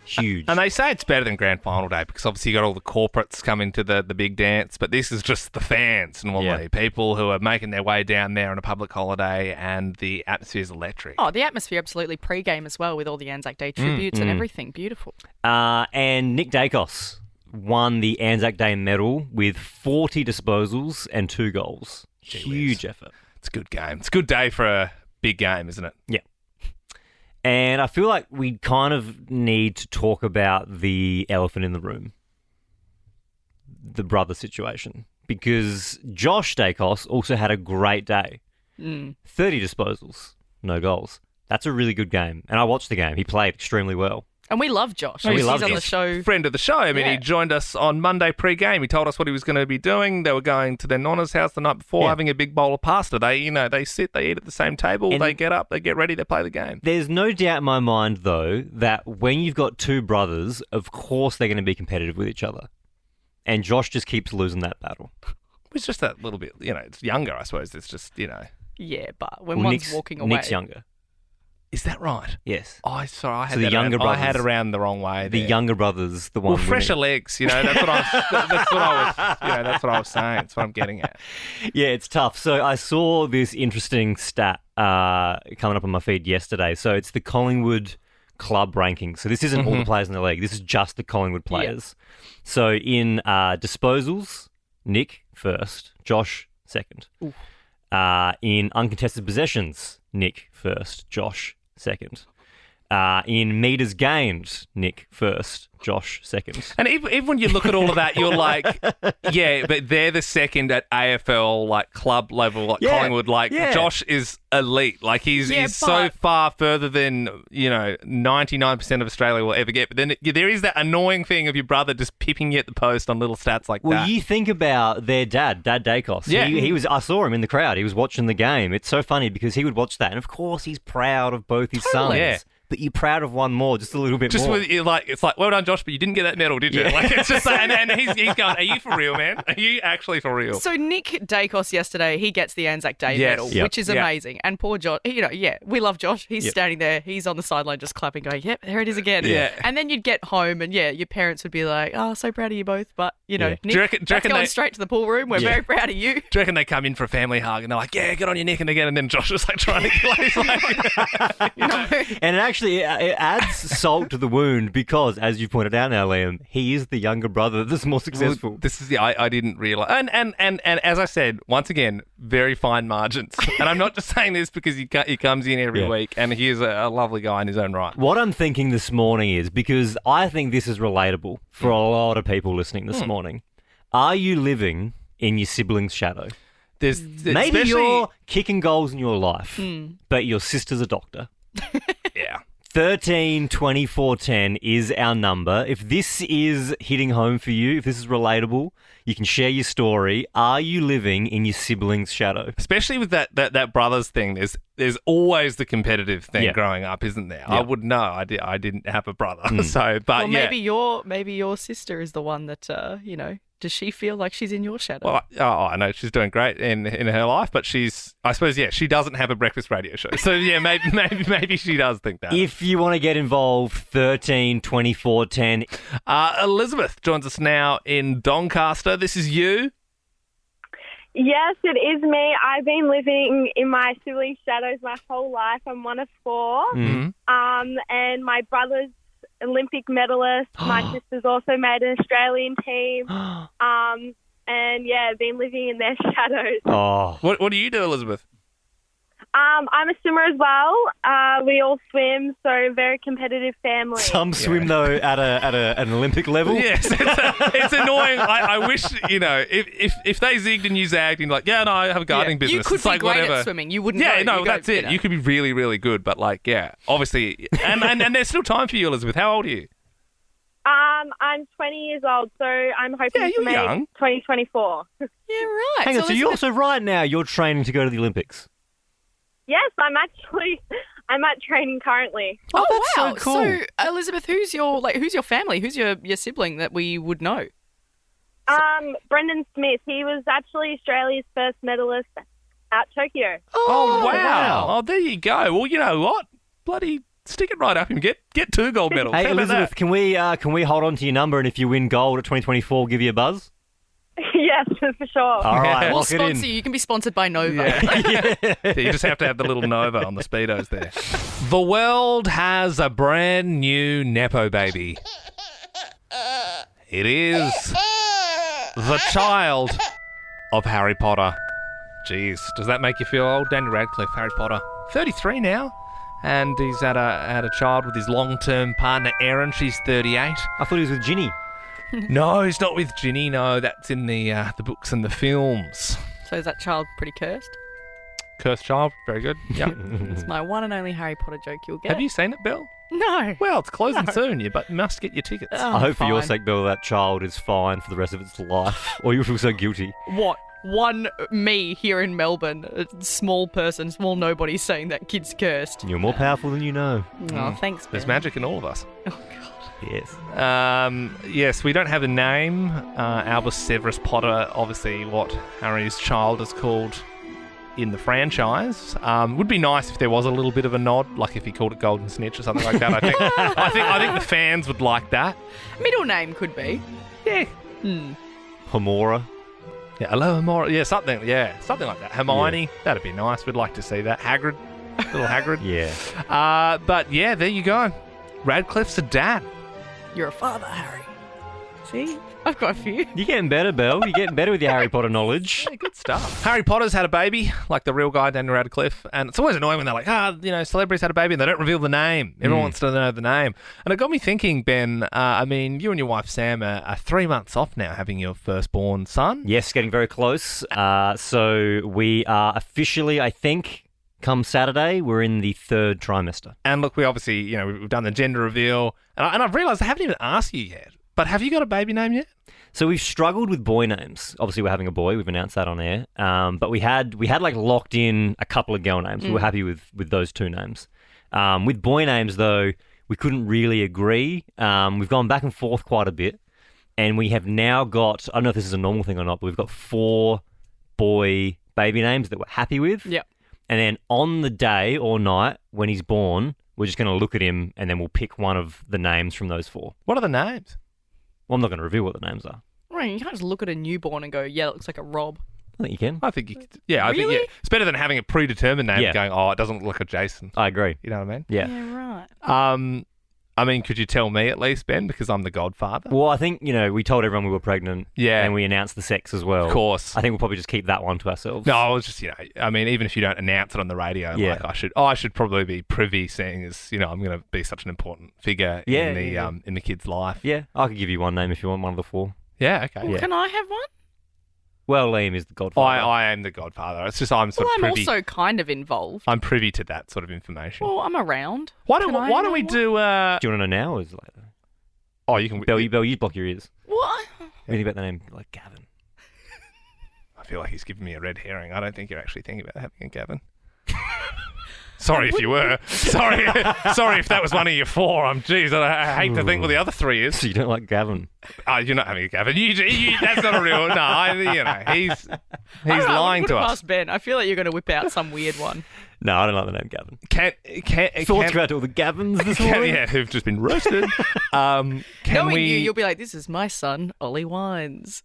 [SPEAKER 2] Huge.
[SPEAKER 3] And they say it's better than Grand Final Day because obviously you got all the corporates coming to the big dance, but this is just the fans normally. People who are making their way down there on a public holiday, and the atmosphere's electric.
[SPEAKER 4] Oh, the atmosphere absolutely pre-game as well with all the Anzac Day tributes and everything. Beautiful.
[SPEAKER 2] And Nick Dacos won the Anzac Day medal with 40 disposals and 2 goals. Huge effort.
[SPEAKER 3] It's a good game. It's a good day for a big game, isn't it?
[SPEAKER 2] Yeah. And I feel like we kind of need to talk about the elephant in the room, the brother situation, because Josh Dacos also had a great day. 30 disposals, no goals. That's a really good game. And I watched the game. He played extremely well.
[SPEAKER 4] And we love Josh.
[SPEAKER 2] He's
[SPEAKER 4] on the show.
[SPEAKER 3] Friend of the show. I mean, he joined us on Monday pre-game. He told us what he was going to be doing. They were going to their nonna's house the night before, having a big bowl of pasta. They sit, they eat at the same table, and they get up, they get ready, they play the game. There's
[SPEAKER 2] no doubt in my mind, though, that when you've got 2 brothers, of course they're going to be competitive with each other. And Josh just keeps losing that battle.
[SPEAKER 3] It's just that little bit, it's younger, I suppose. It's just,
[SPEAKER 4] Yeah, but when one's walking away.
[SPEAKER 2] Nick's younger.
[SPEAKER 3] Is that right?
[SPEAKER 2] Yes.
[SPEAKER 3] Oh, sorry, I had
[SPEAKER 2] so the younger brothers,
[SPEAKER 3] I had around the wrong way.
[SPEAKER 2] The younger brothers, the one.
[SPEAKER 3] Well, fresher legs, that's what that's what I was saying. That's what I'm getting at.
[SPEAKER 2] Yeah, it's tough. So I saw this interesting stat coming up on my feed yesterday. So it's the Collingwood club ranking. So this isn't all the players in the league. This is just the Collingwood players. Yeah. So in disposals, Nick first, Josh second. In uncontested possessions, Nick first, Josh second. In metres gained, Nick first, Josh second.
[SPEAKER 3] And even when you look at all of that, you're like, yeah, but they're the second at AFL, club level, Collingwood. Josh is elite. He's so far further than, 99% of Australia will ever get. But then there is that annoying thing of your brother just pipping you at the post on little stats like that.
[SPEAKER 2] Well, you think about their Dad Dacos.
[SPEAKER 3] Yeah.
[SPEAKER 2] He was. I saw him in the crowd. He was watching the game. It's so funny because he would watch that. And, of course, he's proud of both his sons.
[SPEAKER 3] Yeah.
[SPEAKER 2] but you're proud of one more, just a little bit
[SPEAKER 3] Just
[SPEAKER 2] more.
[SPEAKER 3] with, it's like, well done, Josh, but you didn't get that medal, did you?
[SPEAKER 2] Yeah.
[SPEAKER 3] Like, it's just, and he's going, are you for real, man? Are you actually for real?
[SPEAKER 4] So Nick Dacos yesterday, he gets the Anzac Day
[SPEAKER 3] Yes.
[SPEAKER 4] medal,
[SPEAKER 3] Yep.
[SPEAKER 4] which is
[SPEAKER 3] Yep.
[SPEAKER 4] amazing. And poor Josh, we love Josh. He's standing there, he's on the sideline just clapping, going, yep, there it is again.
[SPEAKER 3] Yeah.
[SPEAKER 4] And then you'd get home and, your parents would be like, oh, so proud of you both. But, Nick,
[SPEAKER 3] Do you reckon
[SPEAKER 4] that's going
[SPEAKER 3] they-
[SPEAKER 4] straight to the pool room. We're very proud of you.
[SPEAKER 3] Do you reckon they come in for a family hug and they're like, yeah, get on your neck and again, and then Josh is like trying to kill
[SPEAKER 2] And it adds salt to the wound because, as you pointed out now, Liam, he is the younger brother that's more successful.
[SPEAKER 3] Well, this is I didn't realise, and as I said, once again, very fine margins. And I'm not just saying this because he comes in every week, and he is a lovely guy in his own right.
[SPEAKER 2] What I'm thinking this morning is, because I think this is relatable for a lot of people listening this morning, are you living in your sibling's shadow? Maybe you're kicking goals in your life, but your sister's a doctor.
[SPEAKER 3] Yeah.
[SPEAKER 2] 13 24 10 is our number. If this is hitting home for you, if this is relatable, you can share your story. Are you living in your sibling's shadow?
[SPEAKER 3] Especially with that brothers thing, there's always the competitive thing growing up, isn't there?
[SPEAKER 2] Yeah.
[SPEAKER 3] I would know. I didn't have a brother, so but
[SPEAKER 4] maybe your sister is the one that does she feel like she's in your shadow?
[SPEAKER 3] Well, I know she's doing great in her life, but she doesn't have a breakfast radio show. So yeah, maybe she does think that.
[SPEAKER 2] If you want to get involved, 13 24 10.
[SPEAKER 3] Elizabeth joins us now in Doncaster. This is you.
[SPEAKER 8] Yes, it is me. I've been living in my sibling shadows my whole life. I'm one of 4. And my brother's Olympic medalist. My sister's also made an Australian team. And been living in their shadows.
[SPEAKER 2] Oh,
[SPEAKER 3] what do you do, Elizabeth?
[SPEAKER 8] I'm a swimmer as well. We all swim, so very competitive family.
[SPEAKER 2] Some swim though at an Olympic level.
[SPEAKER 3] Yes, it's annoying. I wish if they zigged and you zagged and like, no, I have a gardening business.
[SPEAKER 4] You could
[SPEAKER 3] it's
[SPEAKER 4] be
[SPEAKER 3] like
[SPEAKER 4] great
[SPEAKER 3] whatever.
[SPEAKER 4] at swimming. You wouldn't.
[SPEAKER 3] Yeah,
[SPEAKER 4] know.
[SPEAKER 3] no, that's it. You could be really, really good, but obviously, and there's still time for you, Elizabeth. How old are you?
[SPEAKER 8] I'm 20 years old, so I'm hoping to make
[SPEAKER 3] young.
[SPEAKER 8] 2024.
[SPEAKER 4] Yeah, right.
[SPEAKER 2] Hang on, so you also right now you're training to go to the Olympics.
[SPEAKER 8] Yes, I'm at training currently.
[SPEAKER 4] Oh,
[SPEAKER 2] that's
[SPEAKER 4] wow.
[SPEAKER 2] so cool.
[SPEAKER 4] So, Elizabeth, who's your family? Who's your sibling that we would know?
[SPEAKER 8] Brendan Smith. He was actually Australia's first medalist at Tokyo.
[SPEAKER 3] Oh, wow. Oh, there you go. Well, you know what? Bloody stick it right up and get 2 gold medals.
[SPEAKER 2] Hey,
[SPEAKER 3] How about
[SPEAKER 2] Elizabeth,
[SPEAKER 3] that?
[SPEAKER 2] can we hold on to your number, and if you win gold at 2024, give you a buzz?
[SPEAKER 8] Yes, for sure.
[SPEAKER 2] All right,
[SPEAKER 4] We'll
[SPEAKER 2] lock it in.
[SPEAKER 4] sponsor you. You can be sponsored by Nova.
[SPEAKER 3] Yeah, you just have to have the little Nova on the Speedos there. The world has a brand new Nepo baby. It is the child of Harry Potter. Jeez, does that make you feel old? Daniel Radcliffe, Harry Potter, 33 now. And he's had a child with his long-term partner, Erin. She's 38.
[SPEAKER 2] I thought he was with Ginny.
[SPEAKER 3] No, he's not with Ginny. No, that's in the books and the films.
[SPEAKER 4] So is that child pretty cursed?
[SPEAKER 3] Cursed child, very good. Yeah.
[SPEAKER 4] It's my one and only Harry Potter joke you'll get.
[SPEAKER 3] Have you seen it, Belle?
[SPEAKER 4] No.
[SPEAKER 3] Well, it's closing soon. You must get your tickets.
[SPEAKER 2] I hope for your
[SPEAKER 4] fine.
[SPEAKER 2] sake, Bill, that child is fine for the rest of its life, or you'll feel so guilty.
[SPEAKER 4] What? One me here in Melbourne, a small person, small nobody saying that kid's cursed.
[SPEAKER 2] You're more powerful than you know.
[SPEAKER 4] Oh, thanks,
[SPEAKER 3] There's
[SPEAKER 4] Ben.
[SPEAKER 3] magic in all of us.
[SPEAKER 4] Oh, God.
[SPEAKER 2] Yes.
[SPEAKER 3] Yes, we don't have a name. Albus Severus Potter, obviously what Harry's child is called in the franchise. Would be nice if there was a little bit of a nod, like if he called it Golden Snitch or something like that. I think the fans would like that.
[SPEAKER 4] Middle name could be.
[SPEAKER 3] Yeah.
[SPEAKER 2] Homora.
[SPEAKER 3] Yeah, hello, Homora. Yeah, something like that. Hermione, that'd be nice. We'd like to see that. Hagrid, little Hagrid.
[SPEAKER 2] Yeah.
[SPEAKER 3] But yeah, there you go. Radcliffe's a dad.
[SPEAKER 4] You're a father, Harry. See? I've got a few.
[SPEAKER 2] You're getting better, Belle. You're getting better with your Harry Potter knowledge.
[SPEAKER 3] Yeah, good stuff. Harry Potter's had a baby, like the real guy, Daniel Radcliffe. And it's always annoying when they're like, celebrities had a baby and they don't reveal the name. Everyone wants to know the name. And it got me thinking, Ben, you and your wife, Sam, are 3 months off now having your firstborn son.
[SPEAKER 2] Yes, getting very close. So we are officially, I think, come Saturday, we're in the 3rd trimester.
[SPEAKER 3] And look, we obviously, we've done the gender reveal. And I've realised I haven't even asked you yet. But have you got a baby name yet?
[SPEAKER 2] So we've struggled with boy names. Obviously, we're having a boy. We've announced that on air. But we had like locked in a couple of girl names. We were happy with those 2 names. With boy names, though, we couldn't really agree. We've gone back and forth quite a bit, and we have now got, I don't know if this is a normal thing or not, but we've got 4 boy baby names that we're happy with.
[SPEAKER 4] Yep.
[SPEAKER 2] And then on the day or night when he's born, we're just going to look at him and then we'll pick one of the names from those 4.
[SPEAKER 3] What are the names?
[SPEAKER 2] Well, I'm not going to reveal what the names are.
[SPEAKER 4] Right, you can't just look at a newborn and go, yeah, it looks like a Rob.
[SPEAKER 2] I think you can.
[SPEAKER 3] I think you could. Yeah, I think
[SPEAKER 4] Really?
[SPEAKER 3] it's better than having a predetermined name
[SPEAKER 2] Yeah.
[SPEAKER 3] and going, oh, it doesn't look like a Jason.
[SPEAKER 2] I agree.
[SPEAKER 3] You know what I mean?
[SPEAKER 2] Yeah.
[SPEAKER 4] Yeah, right.
[SPEAKER 3] I mean, could you tell me at least, Ben, because I'm the godfather?
[SPEAKER 2] Well, I think, we told everyone we were pregnant.
[SPEAKER 3] Yeah.
[SPEAKER 2] And we announced the sex as well.
[SPEAKER 3] Of course.
[SPEAKER 2] I think we'll probably just keep that one to ourselves.
[SPEAKER 3] No, I was just, I mean, even if you don't announce it on the radio,
[SPEAKER 2] Yeah.
[SPEAKER 3] like I should probably be privy, seeing as, I'm going to be such an important figure in the kid's life.
[SPEAKER 2] Yeah. I could give you one name if you want, one of the 4.
[SPEAKER 3] Yeah, okay.
[SPEAKER 4] Well, can I have one?
[SPEAKER 2] Well, Liam is the godfather.
[SPEAKER 3] I am the godfather. It's just I'm sort
[SPEAKER 4] Well,
[SPEAKER 3] of
[SPEAKER 4] I'm
[SPEAKER 3] privy.
[SPEAKER 4] also kind of involved.
[SPEAKER 3] I'm privy to that sort of information.
[SPEAKER 4] Well, I'm around.
[SPEAKER 3] Why
[SPEAKER 4] Can
[SPEAKER 3] don't
[SPEAKER 4] I
[SPEAKER 3] we
[SPEAKER 4] know
[SPEAKER 3] do?
[SPEAKER 2] Do you want to know now or is it later?
[SPEAKER 3] Oh, you can.
[SPEAKER 2] Belle, you block your ears.
[SPEAKER 4] What?
[SPEAKER 2] What do you think about the name, like Gavin?
[SPEAKER 3] I feel like he's giving me a red herring. I don't think you're actually thinking about having a Gavin. Sorry if you were. Sorry if that was one of your 4. I hate to think what the other 3 is.
[SPEAKER 2] So you don't like Gavin?
[SPEAKER 3] You're not having a Gavin. That's not a real. No, he's lying to us.
[SPEAKER 4] Past Ben. I feel like you're going to whip out some weird one.
[SPEAKER 2] No, I don't like the name Gavin.
[SPEAKER 3] Thoughts
[SPEAKER 2] about all the Gavins this morning?
[SPEAKER 3] Yeah, who've just been roasted.
[SPEAKER 4] Knowing you'll be like, this is my son, Ollie Wines.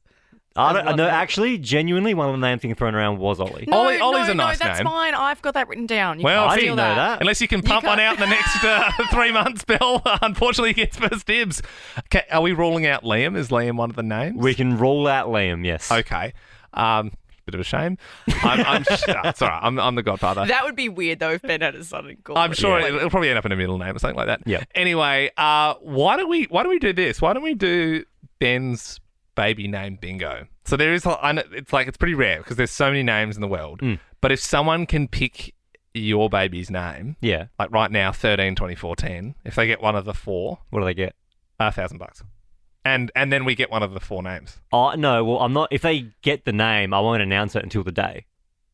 [SPEAKER 2] I don't know. Actually, genuinely, one of the names being thrown around was Ollie.
[SPEAKER 3] Ollie's a nice
[SPEAKER 4] that's
[SPEAKER 3] name.
[SPEAKER 4] fine. I've got that written down.
[SPEAKER 2] I didn't know that.
[SPEAKER 3] Unless you can pump one out in the next 3 months, Belle, unfortunately gets first dibs. Okay, are we ruling out Liam? Is Liam one of the names?
[SPEAKER 2] We can rule out Liam, yes.
[SPEAKER 3] Okay. Bit of a shame. It's all right. I'm the godfather.
[SPEAKER 4] That would be weird, though, if Ben had a son and called
[SPEAKER 3] I'm
[SPEAKER 4] it.
[SPEAKER 3] sure it'll probably end up in a middle name or something like that.
[SPEAKER 2] Yeah.
[SPEAKER 3] Anyway, why don't we do this? Why don't we do Ben's baby name bingo? So there is, it's pretty rare because there's so many names in the world. But if someone can pick your baby's name,
[SPEAKER 2] yeah,
[SPEAKER 3] like right now, 13, 24, 10, if they get one of the 4,
[SPEAKER 2] what do they get?
[SPEAKER 3] $1,000. And then we get one of the 4 names.
[SPEAKER 2] Oh no, well I'm not. If they get the name, I won't announce it until the day.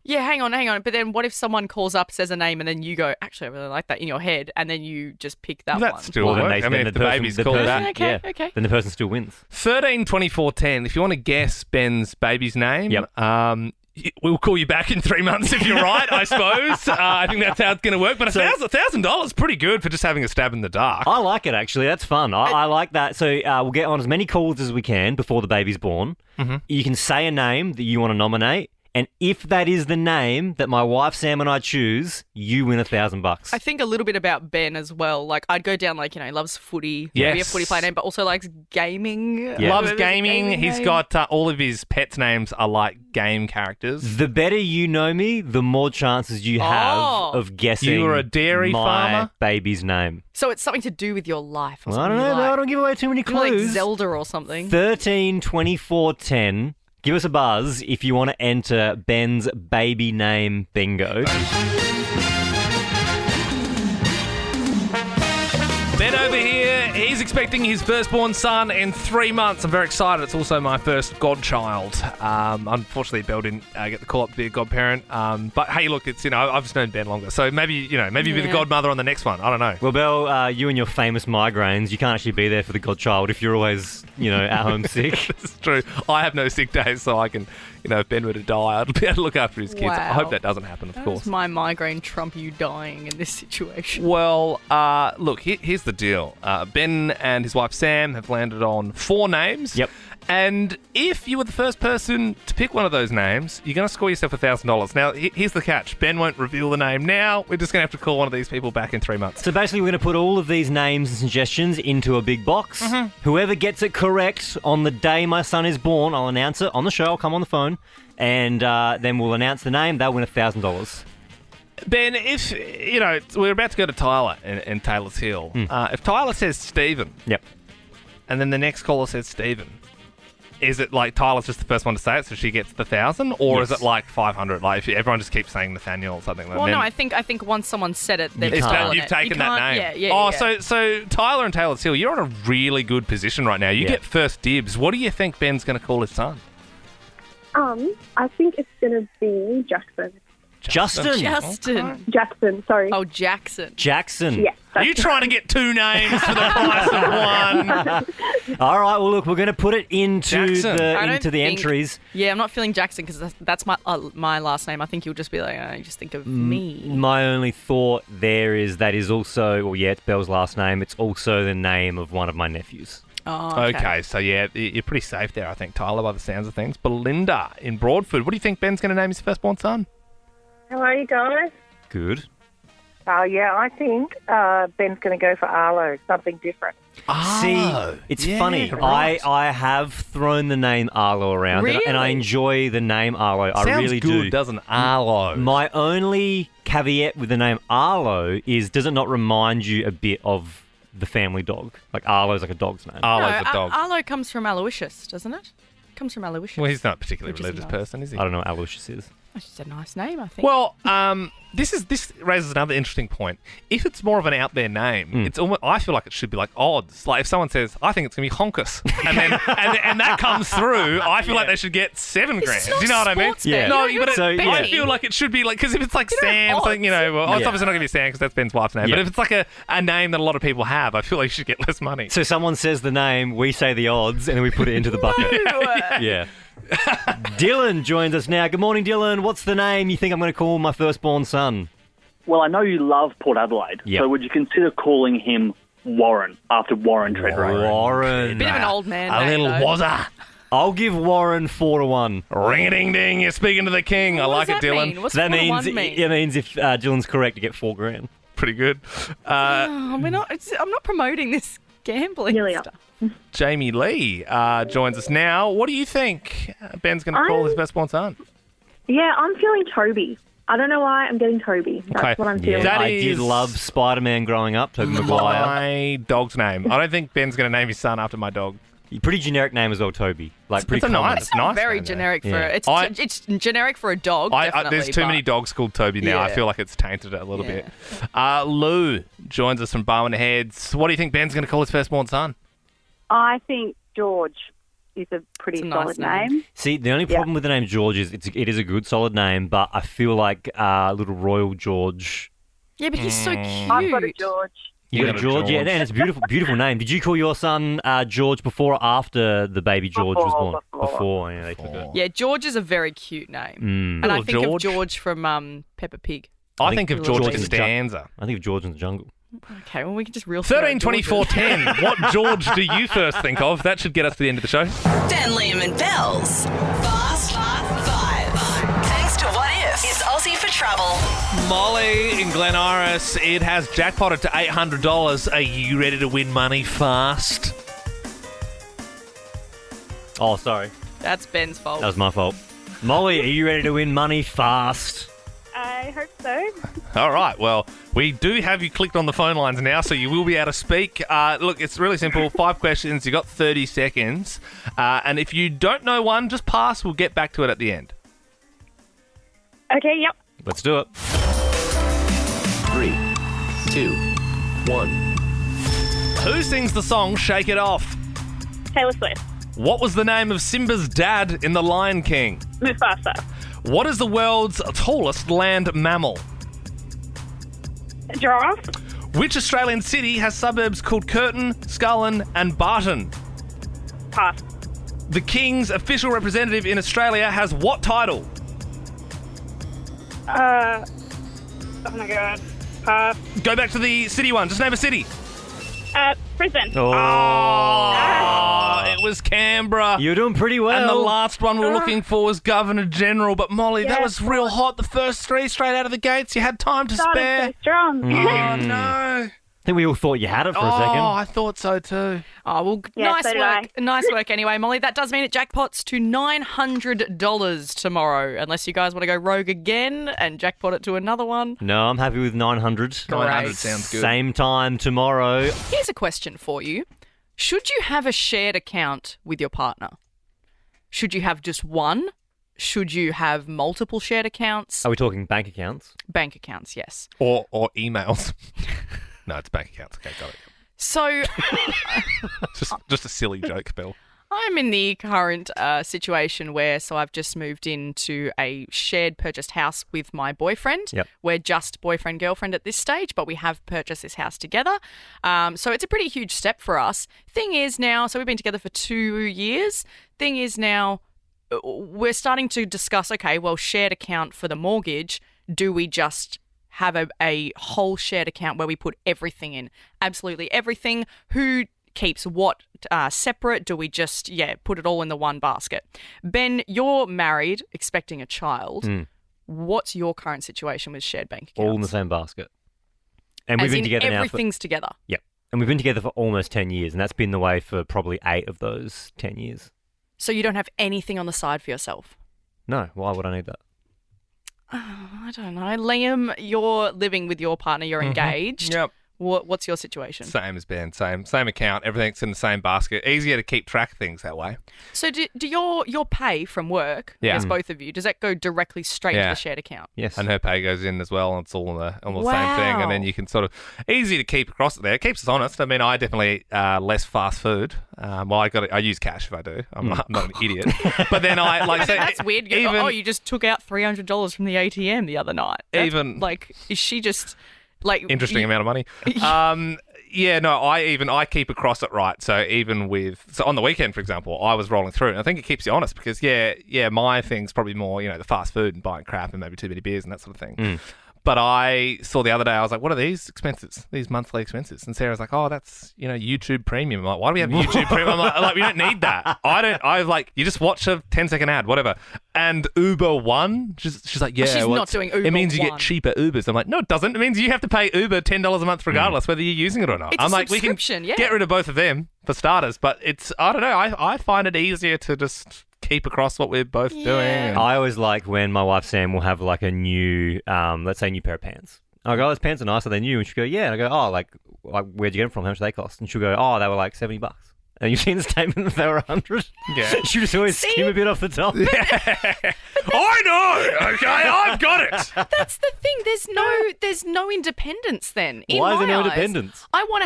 [SPEAKER 4] Yeah, hang on. But then what if someone calls up, says a name, and then you go, actually, I really like that in your head, and then you just pick that
[SPEAKER 3] That's
[SPEAKER 4] one?
[SPEAKER 3] still work. I mean, if the baby's called that.
[SPEAKER 4] Okay.
[SPEAKER 2] Then the person still wins.
[SPEAKER 3] 13, 24, 10. If you want to guess Ben's baby's name, we'll call you back in 3 months if you're right, I suppose. I think that's how it's going to work. But $1,000 is pretty good for just having a stab in the dark.
[SPEAKER 2] I like it, actually. That's fun. I like that. So we'll get on as many calls as we can before the baby's born.
[SPEAKER 3] Mm-hmm.
[SPEAKER 2] You can say a name that you want to nominate. And if that is the name that my wife Sam and I choose, you win $1,000.
[SPEAKER 4] I think a little bit about Ben as well. Like, I'd go down he loves footy.
[SPEAKER 3] Yes.
[SPEAKER 4] Maybe a footy player name, but also likes gaming.
[SPEAKER 2] Yeah.
[SPEAKER 3] Loves gaming. He's got all of his pets' names are like game characters.
[SPEAKER 2] The better you know me, the more chances you have of guessing
[SPEAKER 3] You were a dairy
[SPEAKER 2] my
[SPEAKER 3] farmer?
[SPEAKER 2] baby's name.
[SPEAKER 4] So it's something to do with your life or
[SPEAKER 2] Well, I
[SPEAKER 4] something.
[SPEAKER 2] don't know.
[SPEAKER 4] Like,
[SPEAKER 2] I don't give away too many
[SPEAKER 4] you know, like
[SPEAKER 2] clues.
[SPEAKER 4] Zelda or something.
[SPEAKER 2] 13, 24, 10. Give us a buzz if you want to enter Ben's baby name bingo.
[SPEAKER 3] Ben over here, he's expecting his firstborn son in 3 months. I'm very excited. It's also my first godchild. Unfortunately, Belle didn't get the call up to be a godparent. But hey, look, it's I've just known Ben longer, so maybe be the godmother on the next one. I don't know.
[SPEAKER 2] Well, Belle, you and your famous migraines, you can't actually be there for the godchild if you're always at home sick.
[SPEAKER 3] It's true. I have no sick days, so I can, if Ben were to die, I'd be able to look after his kids.
[SPEAKER 4] Wow.
[SPEAKER 3] I hope that doesn't happen, of
[SPEAKER 4] How
[SPEAKER 3] course.
[SPEAKER 4] does my migraine trump you dying in this situation?
[SPEAKER 3] Well, look, here's the deal. Ben and his wife Sam have landed on 4 names.
[SPEAKER 2] Yep.
[SPEAKER 3] And if you were the first person to pick one of those names, you're going to score yourself $1,000. Now, here's the catch. Ben won't reveal the name now. We're just going to have to call one of these people back in 3 months.
[SPEAKER 2] So basically, we're going to put all of these names and suggestions into a big box.
[SPEAKER 3] Mm-hmm.
[SPEAKER 2] Whoever gets it correct on the day my son is born, I'll announce it on the show. I'll come on the phone. And then we'll announce the name. They'll win $1,000.
[SPEAKER 3] Ben, if, we're about to go to Tyler in Taylor's Hill. If Tyler says Stephen,
[SPEAKER 2] yep,
[SPEAKER 3] and then the next caller says Stephen, is it like Tyler's just the first one to say it, so she gets the 1,000, or
[SPEAKER 2] Yes.
[SPEAKER 3] is it like 500? Like if everyone just keeps saying Nathaniel or something.
[SPEAKER 4] Well, no, I think once someone said it, they've
[SPEAKER 3] You've
[SPEAKER 4] stolen it.
[SPEAKER 3] taken
[SPEAKER 4] You
[SPEAKER 3] that
[SPEAKER 4] can't-
[SPEAKER 3] name.
[SPEAKER 4] Yeah.
[SPEAKER 3] So Tyler and Taylor's Hill, you're on a really good position right now. You
[SPEAKER 2] Yeah.
[SPEAKER 3] get first dibs. What do you think Ben's going to call his son?
[SPEAKER 8] I think it's going to be Jackson.
[SPEAKER 2] Justin.
[SPEAKER 4] Justin.
[SPEAKER 8] Jackson, sorry.
[SPEAKER 4] Oh, Jackson.
[SPEAKER 2] Jackson.
[SPEAKER 8] Yes.
[SPEAKER 3] Are you trying to get two names for the price of one?
[SPEAKER 2] All right. Well, look, we're going to put it into
[SPEAKER 3] Jackson.
[SPEAKER 2] the entries.
[SPEAKER 4] Yeah, I'm not feeling Jackson because that's my last name. I think you'll just be like, just think of me.
[SPEAKER 2] My only thought there is that is also, well, yeah, it's Belle's last name. It's also the name of one of my nephews.
[SPEAKER 4] Oh,
[SPEAKER 3] Okay, so yeah, you're pretty safe there, I think, Tyler, by the sounds of things. Belinda in Broadford. What do you think Ben's going to name his firstborn son?
[SPEAKER 8] How are you guys?
[SPEAKER 2] Good.
[SPEAKER 11] Yeah, I think Ben's going to go for Arlo, something different.
[SPEAKER 2] See, it's funny.
[SPEAKER 3] right.
[SPEAKER 2] I have thrown the name Arlo around, and I enjoy the name Arlo. I
[SPEAKER 3] Sounds
[SPEAKER 2] really
[SPEAKER 3] good,
[SPEAKER 2] do.
[SPEAKER 3] doesn't Arlo?
[SPEAKER 2] My only caveat with the name Arlo is, does it not remind you a bit of the family dog? Like Arlo's like a dog's name.
[SPEAKER 3] Arlo's a dog.
[SPEAKER 4] Arlo comes from Aloysius, doesn't it? Comes from Aloysius.
[SPEAKER 3] Well, he's not a particularly
[SPEAKER 4] Which is
[SPEAKER 3] religious
[SPEAKER 4] nice.
[SPEAKER 3] person, is he?
[SPEAKER 2] I don't know what Aloysius is.
[SPEAKER 4] That's just a nice name, I think.
[SPEAKER 3] Well, this raises another interesting point. If it's more of an out there name, it's almost, I feel like it should be like odds. Like if someone says, "I think it's going to be Honkus," and then and that comes through, I feel like they should get $7,000. Do you know what I mean?
[SPEAKER 2] Yeah.
[SPEAKER 3] No, but I
[SPEAKER 2] yeah.
[SPEAKER 3] feel like it should be like, because if it's like Sam, something, well, it's obviously not going to be Sam because that's Ben's wife's name.
[SPEAKER 2] Yeah.
[SPEAKER 3] But if it's like a name that a lot of people have, I feel like you should get less money.
[SPEAKER 2] So someone says the name, we say the odds, and then we put it into the bucket. Yeah. Dylan joins us now. Good morning, Dylan. What's the name you think I'm going to call my firstborn son?
[SPEAKER 15] Well, I know you love Port Adelaide,
[SPEAKER 2] Yep.
[SPEAKER 15] so would you consider calling him Warren after Warren Treadway?
[SPEAKER 2] Warren.
[SPEAKER 4] Bit of an old man
[SPEAKER 3] A
[SPEAKER 4] name,
[SPEAKER 3] little
[SPEAKER 4] though.
[SPEAKER 3] wazza.
[SPEAKER 2] I'll give Warren 4-1.
[SPEAKER 3] Ring-a-ding-ding, you're speaking to the king. I like it, Dylan.
[SPEAKER 4] Mean? What's
[SPEAKER 2] So that
[SPEAKER 4] 4 to 1
[SPEAKER 2] means
[SPEAKER 4] mean?
[SPEAKER 2] it means if Dylan's correct, you get $4,000.
[SPEAKER 3] Pretty good.
[SPEAKER 4] I'm not promoting this gambling stuff.
[SPEAKER 3] Jamie Lee joins us now. What do you think Ben's going to call his firstborn son?
[SPEAKER 8] Yeah, I'm feeling Toby. I don't know why I'm getting Toby. That's what I'm feeling.
[SPEAKER 2] Yeah,
[SPEAKER 3] That
[SPEAKER 2] I
[SPEAKER 3] is-
[SPEAKER 2] did love Spider-Man growing up, Tobey Maguire.
[SPEAKER 3] My dog's name. I don't think Ben's going to name his son after my dog.
[SPEAKER 2] Pretty generic name as well, Toby. Like pretty
[SPEAKER 3] It's a
[SPEAKER 2] common.
[SPEAKER 3] nice, nice
[SPEAKER 4] Very
[SPEAKER 3] name, though.
[SPEAKER 4] generic for
[SPEAKER 2] Yeah.
[SPEAKER 4] it's generic for a dog. Definitely,
[SPEAKER 3] there's too
[SPEAKER 4] but-
[SPEAKER 3] many dogs called Toby now. I
[SPEAKER 4] Yeah.
[SPEAKER 3] feel like it's tainted it a little
[SPEAKER 4] Yeah.
[SPEAKER 3] bit. Lou joins us from Barwon Heads. What do you think Ben's going to call his firstborn son?
[SPEAKER 9] I think George is a pretty
[SPEAKER 4] It's a nice
[SPEAKER 9] solid
[SPEAKER 4] name.
[SPEAKER 9] name.
[SPEAKER 2] See, the only problem with the name George is it is a good, solid name, but I feel like little Royal George.
[SPEAKER 4] Yeah, but he's so cute.
[SPEAKER 9] I've got a George.
[SPEAKER 2] You got a George? Yeah, and it's a beautiful, beautiful name. Did you call your son George before or after the baby George was born? Before. Yeah, they took it.
[SPEAKER 4] Yeah, George is a very cute name. And I
[SPEAKER 3] Little
[SPEAKER 4] think
[SPEAKER 3] George.
[SPEAKER 4] of George from Peppa Pig.
[SPEAKER 3] I think of George
[SPEAKER 2] in the
[SPEAKER 3] Costanza.
[SPEAKER 2] I think of George in the Jungle.
[SPEAKER 4] Okay, well, we can just reel
[SPEAKER 3] 13, 24, 10. What George do you first think of? That should get us to the end of the show.
[SPEAKER 1] Ben, Liam and Belle's Fast Five. Thanks to What If. It's Aussie for Trouble.
[SPEAKER 3] Molly in Glen Iris, it has jackpotted to $800. Are you ready to win money fast?
[SPEAKER 2] Oh, sorry.
[SPEAKER 4] That's Ben's fault.
[SPEAKER 2] That was my fault. Molly, are you ready to win money fast?
[SPEAKER 8] I hope so.
[SPEAKER 3] All right. Well, we do have you clicked on the phone lines now, so you will be able to speak. Look, it's really simple. 5 questions. You got 30 seconds. And if you don't know one, just pass. We'll get back to it at the end.
[SPEAKER 8] Okay, yep.
[SPEAKER 2] Let's do it.
[SPEAKER 16] 3, 2, 1.
[SPEAKER 3] Who sings the song Shake It Off?
[SPEAKER 8] Taylor Swift.
[SPEAKER 3] What was the name of Simba's dad in The Lion King?
[SPEAKER 8] Mufasa.
[SPEAKER 3] What is the world's tallest land mammal?
[SPEAKER 8] Giraffe.
[SPEAKER 3] Which Australian city has suburbs called Curtin, Scullen and Barton?
[SPEAKER 8] Pass.
[SPEAKER 3] The King's official representative in Australia has what title?
[SPEAKER 8] Oh my god. Pass.
[SPEAKER 3] Go back to the city one. Just name a city.
[SPEAKER 8] Brisbane.
[SPEAKER 3] Oh, it was Canberra.
[SPEAKER 2] You're doing pretty well.
[SPEAKER 3] And the last one we were looking for was Governor General. But Molly, that was real hot. The first 3 straight out of the gates. You had time to spare.
[SPEAKER 8] So strong.
[SPEAKER 3] Oh, no.
[SPEAKER 2] I think we all thought you had it for a second.
[SPEAKER 3] Oh, I thought so too.
[SPEAKER 4] Oh, well,
[SPEAKER 8] Yeah,
[SPEAKER 4] nice
[SPEAKER 8] so did
[SPEAKER 4] work. Nice work anyway, Molly. That does mean it jackpots to $900 tomorrow, unless you guys want to go rogue again and jackpot it to another one.
[SPEAKER 2] No, I'm happy with 900.
[SPEAKER 3] 900 sounds good.
[SPEAKER 2] Same time tomorrow.
[SPEAKER 4] Here's a question for you. Should you have a shared account with your partner? Should you have just one? Should you have multiple shared accounts?
[SPEAKER 2] Are we talking bank accounts?
[SPEAKER 4] Bank accounts, yes.
[SPEAKER 3] Or emails. No, it's bank accounts. Okay, got it.
[SPEAKER 4] So,
[SPEAKER 3] Just a silly joke, Bill.
[SPEAKER 4] I'm in the current situation where, so I've just moved into a shared purchased house with my boyfriend.
[SPEAKER 2] Yep.
[SPEAKER 4] We're just boyfriend, girlfriend at this stage, but we have purchased this house together. So it's a pretty huge step for us. Thing is now, so we've been together for 2 years. Thing is now, we're starting to discuss, okay, well, shared account for the mortgage. Do we just have a whole shared account where we put everything in? Absolutely everything. Who keeps what separate? Do we just, put it all in the one basket? Ben, you're married, expecting a child. What's your current situation with shared bank accounts?
[SPEAKER 2] All in the same basket. And
[SPEAKER 4] As
[SPEAKER 2] we've been
[SPEAKER 4] in
[SPEAKER 2] together now.
[SPEAKER 4] Everything's together.
[SPEAKER 2] Yep. And we've been together for almost 10 years, and that's been the way for probably 8 of those 10 years.
[SPEAKER 4] So you don't have anything on the side for yourself?
[SPEAKER 2] No, why would I need that?
[SPEAKER 4] I don't know. Liam, you're living with your partner, you're engaged.
[SPEAKER 3] Yep.
[SPEAKER 4] What's your situation?
[SPEAKER 3] Same as Ben. Same account. Everything's in the same basket. Easier to keep track of things that way.
[SPEAKER 4] So do your pay from work,
[SPEAKER 3] Yeah.
[SPEAKER 4] as both of you, does that go directly straight to
[SPEAKER 3] Yeah.
[SPEAKER 4] the shared account?
[SPEAKER 2] Yes.
[SPEAKER 3] And her pay goes in as well, and it's all on the
[SPEAKER 4] Wow.
[SPEAKER 3] same thing. And then you can sort of easy to keep across it there. It keeps us honest. I mean, I definitely eat less fast food. Well, I use cash if I do. I'm not an idiot. But then
[SPEAKER 4] That's weird. You just took out $300 from the ATM the other night. Is she just
[SPEAKER 3] interesting amount of money. I keep across it right. So on the weekend, for example, I was rolling through, and I think it keeps you honest because my thing's probably more, the fast food and buying crap and maybe too many beers and that sort of thing. But I saw the other day, I was like, what are these expenses? These monthly expenses? And Sarah's like, oh, that's, YouTube Premium. I'm like, why do we have YouTube Premium? I'm like, we don't need that. You just watch a 10-second ad, whatever. And Uber One, she's like, yeah.
[SPEAKER 4] She's not doing Uber
[SPEAKER 3] It means you
[SPEAKER 4] One.
[SPEAKER 3] get cheaper Ubers. I'm like, no, it doesn't. It means you have to pay Uber $10 a month regardless whether you're using it or not.
[SPEAKER 4] It's
[SPEAKER 3] I'm
[SPEAKER 4] a
[SPEAKER 3] like, we can
[SPEAKER 4] subscription, yeah.
[SPEAKER 3] get rid of both of them for starters. But I don't know. I find it easier to just keep across what we're both doing. And
[SPEAKER 2] I always like when my wife Sam will have like a new, let's say, new pair of pants. I go, oh, those pants are nicer than you. And she'll go, yeah. And I go, oh, like where'd you get them from? How much do they cost? And she'll go, oh, they were like $70. And you've seen the statement that they were 100.
[SPEAKER 3] Yeah.
[SPEAKER 2] She'll just always skim a bit off the top.
[SPEAKER 3] I know. Okay, I've got it.
[SPEAKER 4] That's the thing. There's no independence then.
[SPEAKER 2] Why is there no
[SPEAKER 4] my eyes,
[SPEAKER 2] independence?
[SPEAKER 4] I want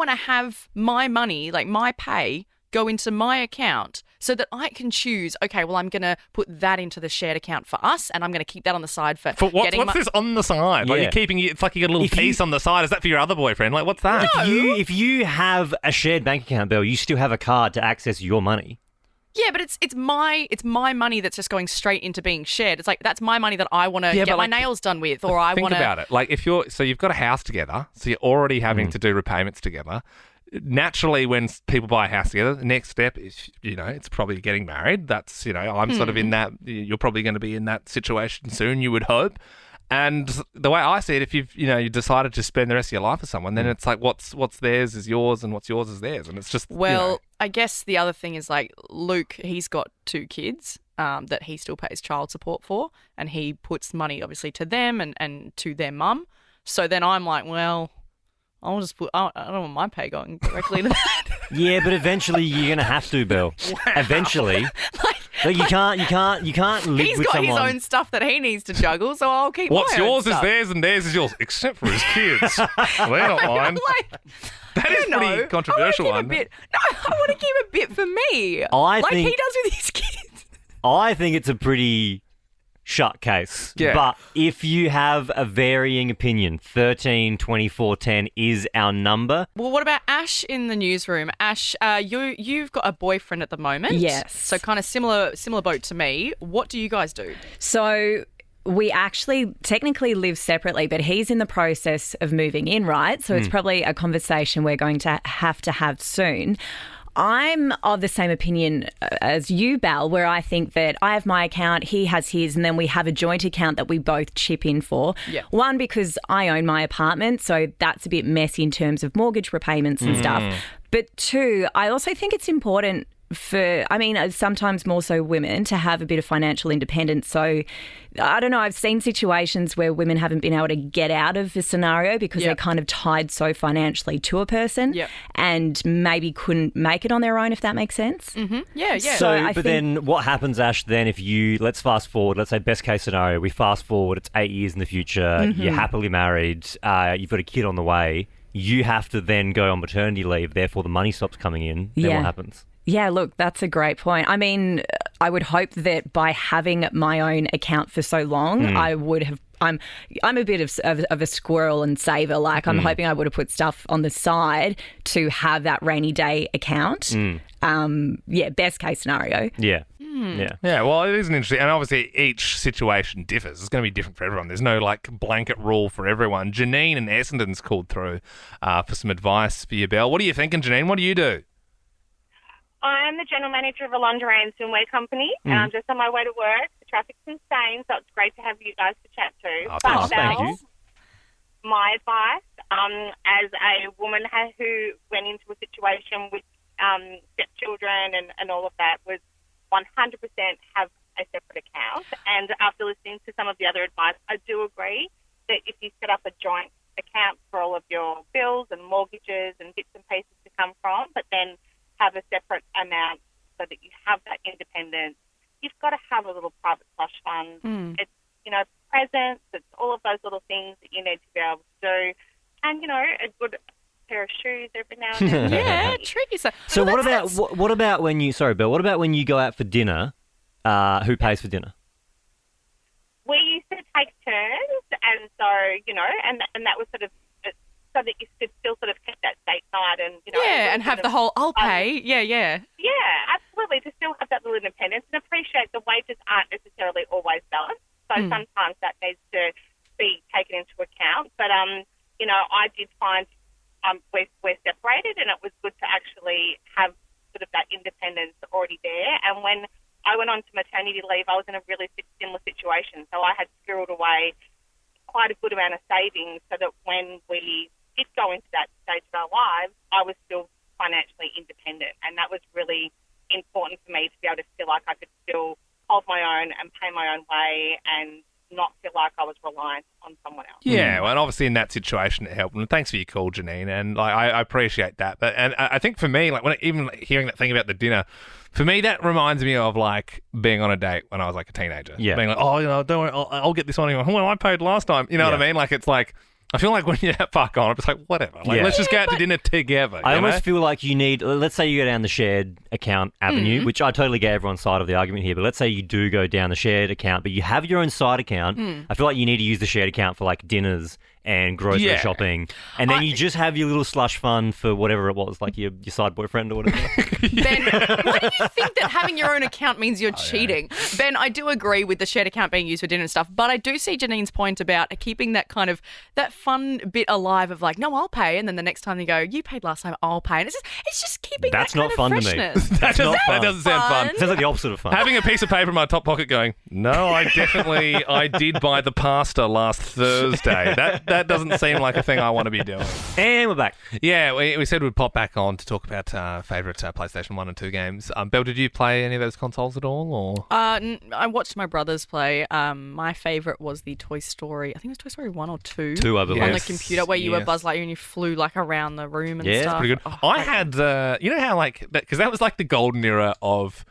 [SPEAKER 4] to have my money, like my pay, go into my account so that I can choose, okay, well, I'm going to put that into the shared account for us and I'm going to keep that on the side for
[SPEAKER 3] what's this on the side? Like you're keeping it's like you got a little piece on the side. Is that for your other boyfriend? Like, what's that?
[SPEAKER 4] No.
[SPEAKER 2] If you have a shared bank account, Belle, you still have a card to access your money.
[SPEAKER 4] Yeah, but it's my money that's just going straight into being shared. It's like that's my money that I want to get my nails done with, or I want to
[SPEAKER 3] think about it. Like if you've got a house together, so you're already having to do repayments together. Naturally, when people buy a house together, the next step is, it's probably getting married. That's, I'm sort of in that, you're probably going to be in that situation soon, you would hope. And the way I see it, if you've, you decided to spend the rest of your life with someone, then it's like what's theirs is yours and what's yours is theirs. And it's just,
[SPEAKER 4] Well, I guess the other thing is like Luke, he's got 2 kids that he still pays child support for. And he puts money obviously to them and to their mum. So then I'm like, well, I'll just put. I don't want my pay going directly to that.
[SPEAKER 2] Yeah, but eventually you're gonna have to, Belle.
[SPEAKER 4] Wow.
[SPEAKER 2] Eventually, you can't live
[SPEAKER 4] He's
[SPEAKER 2] with
[SPEAKER 4] got
[SPEAKER 2] someone.
[SPEAKER 4] his own stuff that he needs to juggle, so I'll keep.
[SPEAKER 3] What's
[SPEAKER 4] my own
[SPEAKER 3] yours is
[SPEAKER 4] stuff.
[SPEAKER 3] theirs and theirs is yours, except for his kids. They're not mine. That is pretty controversial one.
[SPEAKER 4] I want to keep a bit for me.
[SPEAKER 2] I
[SPEAKER 4] like
[SPEAKER 2] think-
[SPEAKER 4] he does with his kids.
[SPEAKER 2] I think it's a pretty shut case.
[SPEAKER 3] Yeah.
[SPEAKER 2] But if you have a varying opinion, 13, 24, 10 is our number.
[SPEAKER 4] Well, what about Ash in the newsroom? Ash, you've got a boyfriend at the moment.
[SPEAKER 17] Yes.
[SPEAKER 4] So kind of similar boat to me. What do you guys do?
[SPEAKER 17] So we actually technically live separately, but he's in the process of moving in, right? So it's probably a conversation we're going to have soon. I'm of the same opinion as you, Belle, where I think that I have my account, he has his, and then we have a joint account that we both chip in for.
[SPEAKER 4] Yeah.
[SPEAKER 17] One, because I own my apartment, so that's a bit messy in terms of mortgage repayments and stuff. But 2, I also think it's important sometimes more so women to have a bit of financial independence. So I don't know, I've seen situations where women haven't been able to get out of the scenario because they're kind of tied so financially to a person and maybe couldn't make it on their own, if that makes sense.
[SPEAKER 4] Mm-hmm. Yeah.
[SPEAKER 2] But then what happens, Ash, then if let's fast forward, let's say best case scenario, we fast forward, it's 8 years in the future, you're happily married, you've got a kid on the way, you have to then go on maternity leave, therefore the money stops coming in, then what happens?
[SPEAKER 17] Yeah, look, that's a great point. I mean, I would hope that by having my own account for so long, I would have. I'm a bit of a squirrel and saver. Like, I'm hoping I would have put stuff on the side to have that rainy day account. Best case scenario.
[SPEAKER 2] Yeah.
[SPEAKER 3] Yeah, well, it is an interesting, and obviously each situation differs. It's going to be different for everyone. There's no like blanket rule for everyone. Janine and Essendon's called through for some advice for you, Belle. What are you thinking, Janine? What do you do?
[SPEAKER 11] I'm the general manager of a lingerie and swimwear company, and I'm just on my way to work. The traffic's insane, so it's great to have you guys to chat to.
[SPEAKER 2] Thank you.
[SPEAKER 11] My advice, as a woman who went into a situation with stepchildren and all of that, was 100% have a separate account. And after listening to some of the other advice, I do agree that if you set up a joint account for all of your bills and mortgages and bits and pieces to come from, but then have a separate amount so that you have that independence. You've got to have a little private slush fund. It's, presents, it's all of those little things that you need to be able to do. And, a good pair of shoes every now and then.
[SPEAKER 4] Yeah, treat yourself.
[SPEAKER 2] So what about when you, sorry, Belle, what about when you go out for dinner? Who pays for dinner?
[SPEAKER 11] We used to take turns, and so, and that was sort of so that you could still sort of keep that date night and,
[SPEAKER 4] and have the whole, I'll pay. Yeah.
[SPEAKER 11] Yeah, absolutely, to still have that little independence and appreciate the wages aren't necessarily always balanced. So sometimes that needs to be taken into account. But, I did find we're separated, and it was good to actually have sort of that independence already there. And when I went on to maternity leave, I was in a really similar situation. So I had squirreled away quite a good amount of savings so that when we did go into that stage of our lives, I was still financially independent. And that was really important for me to be able to feel like I could still hold my own and pay my own way and not feel like I was reliant on someone else.
[SPEAKER 3] Yeah, well, and obviously in that situation it helped. And thanks for your call, Janine. And I appreciate that. But and I think for me, like when even hearing that thing about the dinner, for me that reminds me of like being on a date when I was like a teenager.
[SPEAKER 2] Yeah.
[SPEAKER 3] Being like, don't worry, I'll get this one. Well, I paid last time. You know what I mean? Like it's like. I feel like when you're that far gone, it's like, whatever. Like, let's just go out to dinner together.
[SPEAKER 2] I almost feel like you need, let's say you go down the shared account avenue, which I totally get everyone's side of the argument here, but let's say you do go down the shared account, but you have your own side account. I feel like you need to use the shared account for like dinners and grocery shopping. And then you just have your little slush fund for whatever it was, like your side boyfriend or whatever.
[SPEAKER 4] Ben, why do you think that having your own account means you're cheating? Yeah. Ben, I do agree with the shared account being used for dinner and stuff, but I do see Janine's point about keeping that kind of, that fun bit alive of like, no, I'll pay. And then the next time you go, you paid last time, I'll pay. And it's just keeping
[SPEAKER 2] That's
[SPEAKER 4] that
[SPEAKER 2] not fun
[SPEAKER 4] freshness.
[SPEAKER 2] to me. That's not fun.
[SPEAKER 3] That doesn't sound fun.
[SPEAKER 2] It sounds like the opposite of fun.
[SPEAKER 3] Having a piece of paper in my top pocket going, no, I did buy the pasta last Thursday. That doesn't seem like a thing I want to be doing.
[SPEAKER 2] And we're back.
[SPEAKER 3] Yeah, we said we'd pop back on to talk about favourite PlayStation 1 and 2 games. Belle, did you play any of those consoles at all? Or
[SPEAKER 4] I watched my brothers play. My favourite was the Toy Story, I think it was Toy Story 1 or 2.
[SPEAKER 2] 2, I believe.
[SPEAKER 4] On the computer where you were Buzz Lightyear and you flew like around the room and stuff.
[SPEAKER 3] Yeah, it's pretty good. I had, you know how like, because that was like the golden era of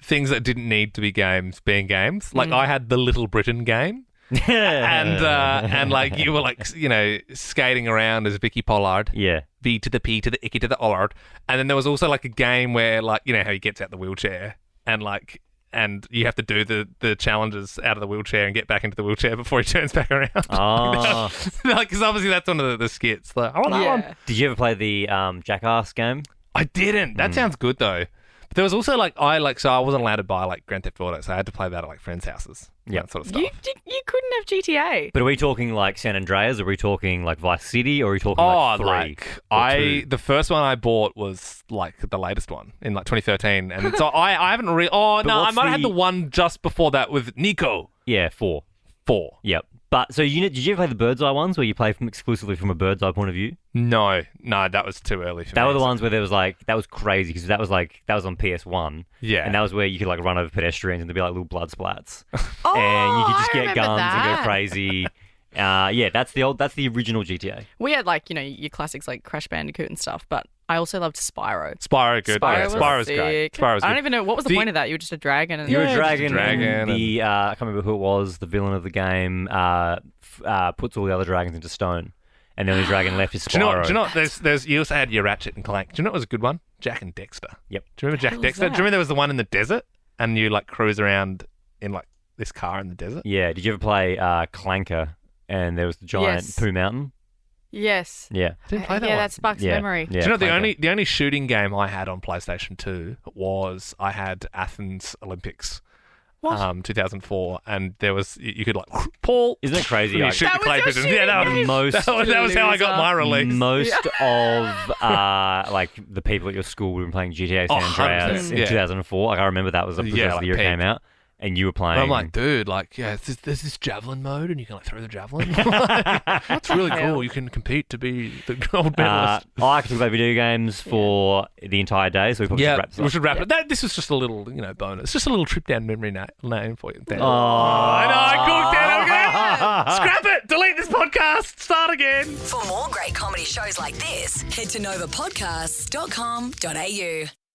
[SPEAKER 3] things that didn't need to be games being games. Like I had the Little Britain game. and like you were like, skating around as Vicky Pollard.
[SPEAKER 2] Yeah.
[SPEAKER 3] V to the P to the Icky to the Ollard. And then there was also like a game where like, how he gets out the wheelchair and you have to do the challenges out of the wheelchair and get back into the wheelchair before he turns back around.
[SPEAKER 2] Oh.
[SPEAKER 3] Because obviously that's one of the skits. Like, I want that one.
[SPEAKER 2] Did you ever play the Jackass game?
[SPEAKER 3] I didn't. That sounds good though. But there was also like I wasn't allowed to buy like Grand Theft Auto, so I had to play that at like friends' houses.
[SPEAKER 2] Yeah,
[SPEAKER 3] that sort of stuff.
[SPEAKER 4] You couldn't have GTA.
[SPEAKER 2] But are we talking like San Andreas? Are we talking like Vice City? Or are we talking like 3?
[SPEAKER 3] The first one I bought was like the latest one in like 2013, and so I haven't really. Oh no, I might have had the one just before that with Nico.
[SPEAKER 2] Yeah, 4.
[SPEAKER 3] 4.
[SPEAKER 2] Yep. But so did you ever play the Bird's Eye ones where you play exclusively from a bird's eye point of view?
[SPEAKER 3] No, that was too early for me.
[SPEAKER 2] That were the ones where there was like, that was crazy because that was on PS1.
[SPEAKER 3] Yeah.
[SPEAKER 2] And that was where you could like run over pedestrians and there'd be like little blood splats. And you could just get guns and go crazy. That's the original GTA.
[SPEAKER 4] We had like, your classics like Crash Bandicoot and stuff, but I also loved Spyro.
[SPEAKER 3] Spyro, good. Spyro's
[SPEAKER 4] sick.
[SPEAKER 3] Great.
[SPEAKER 4] I don't even know, what was the point of that? You were just a dragon. And
[SPEAKER 2] You're a dragon. And I can't remember who it was, the villain of the game, puts all the other dragons into stone. And then the dragon left his
[SPEAKER 3] Do you know?
[SPEAKER 2] Spyro.
[SPEAKER 3] Do you know? There's. You also had your Ratchet and Clank. Do you know what was a good one? Jack and Dexter.
[SPEAKER 2] Yep.
[SPEAKER 3] Do you remember Jack Dexter? Do you remember there was the one in the desert, and you like cruise around in like this car in the desert?
[SPEAKER 2] Yeah. Did you ever play Clanker? And there was the giant
[SPEAKER 4] Yes.
[SPEAKER 2] Pooh Mountain.
[SPEAKER 4] Yes.
[SPEAKER 2] Yeah.
[SPEAKER 3] I didn't play that
[SPEAKER 4] Yeah,
[SPEAKER 3] one.
[SPEAKER 4] that sparks
[SPEAKER 2] Yeah.
[SPEAKER 4] memory.
[SPEAKER 2] Yeah.
[SPEAKER 3] Do you know
[SPEAKER 2] Clanker.
[SPEAKER 3] the only shooting game I had on PlayStation 2 was I had Athens Olympics.
[SPEAKER 4] What?
[SPEAKER 3] 2004, and there was you could like Paul.
[SPEAKER 2] Isn't it crazy?
[SPEAKER 3] You
[SPEAKER 2] Like,
[SPEAKER 3] shoot
[SPEAKER 4] That
[SPEAKER 3] the clay
[SPEAKER 4] was your
[SPEAKER 3] pigeons. Yeah, that
[SPEAKER 4] shooting
[SPEAKER 3] was
[SPEAKER 4] game?
[SPEAKER 2] most
[SPEAKER 3] that was how I got my release.
[SPEAKER 2] Most of like the people at your school would have been playing GTA San
[SPEAKER 3] 100%,
[SPEAKER 2] Andreas in
[SPEAKER 3] yeah.
[SPEAKER 2] 2004. Like I remember that was the
[SPEAKER 3] Yeah, like
[SPEAKER 2] year it
[SPEAKER 3] peak.
[SPEAKER 2] came out, and you were playing.
[SPEAKER 3] And I'm like, dude, like, yeah, there's this javelin mode, and you can like throw the javelin. That's really cool. You can compete to be the gold medalist.
[SPEAKER 2] I could talk about video games for the entire day, so we probably should wrap this up.
[SPEAKER 3] we should wrap it. This was just a little, bonus. Just a little trip down memory lane for you. Dan.
[SPEAKER 2] Oh.
[SPEAKER 3] I know, I cooked Dan. Okay. Scrap it. Delete this podcast. Start again.
[SPEAKER 18] For more great comedy shows like this, head to novapodcasts.com.au.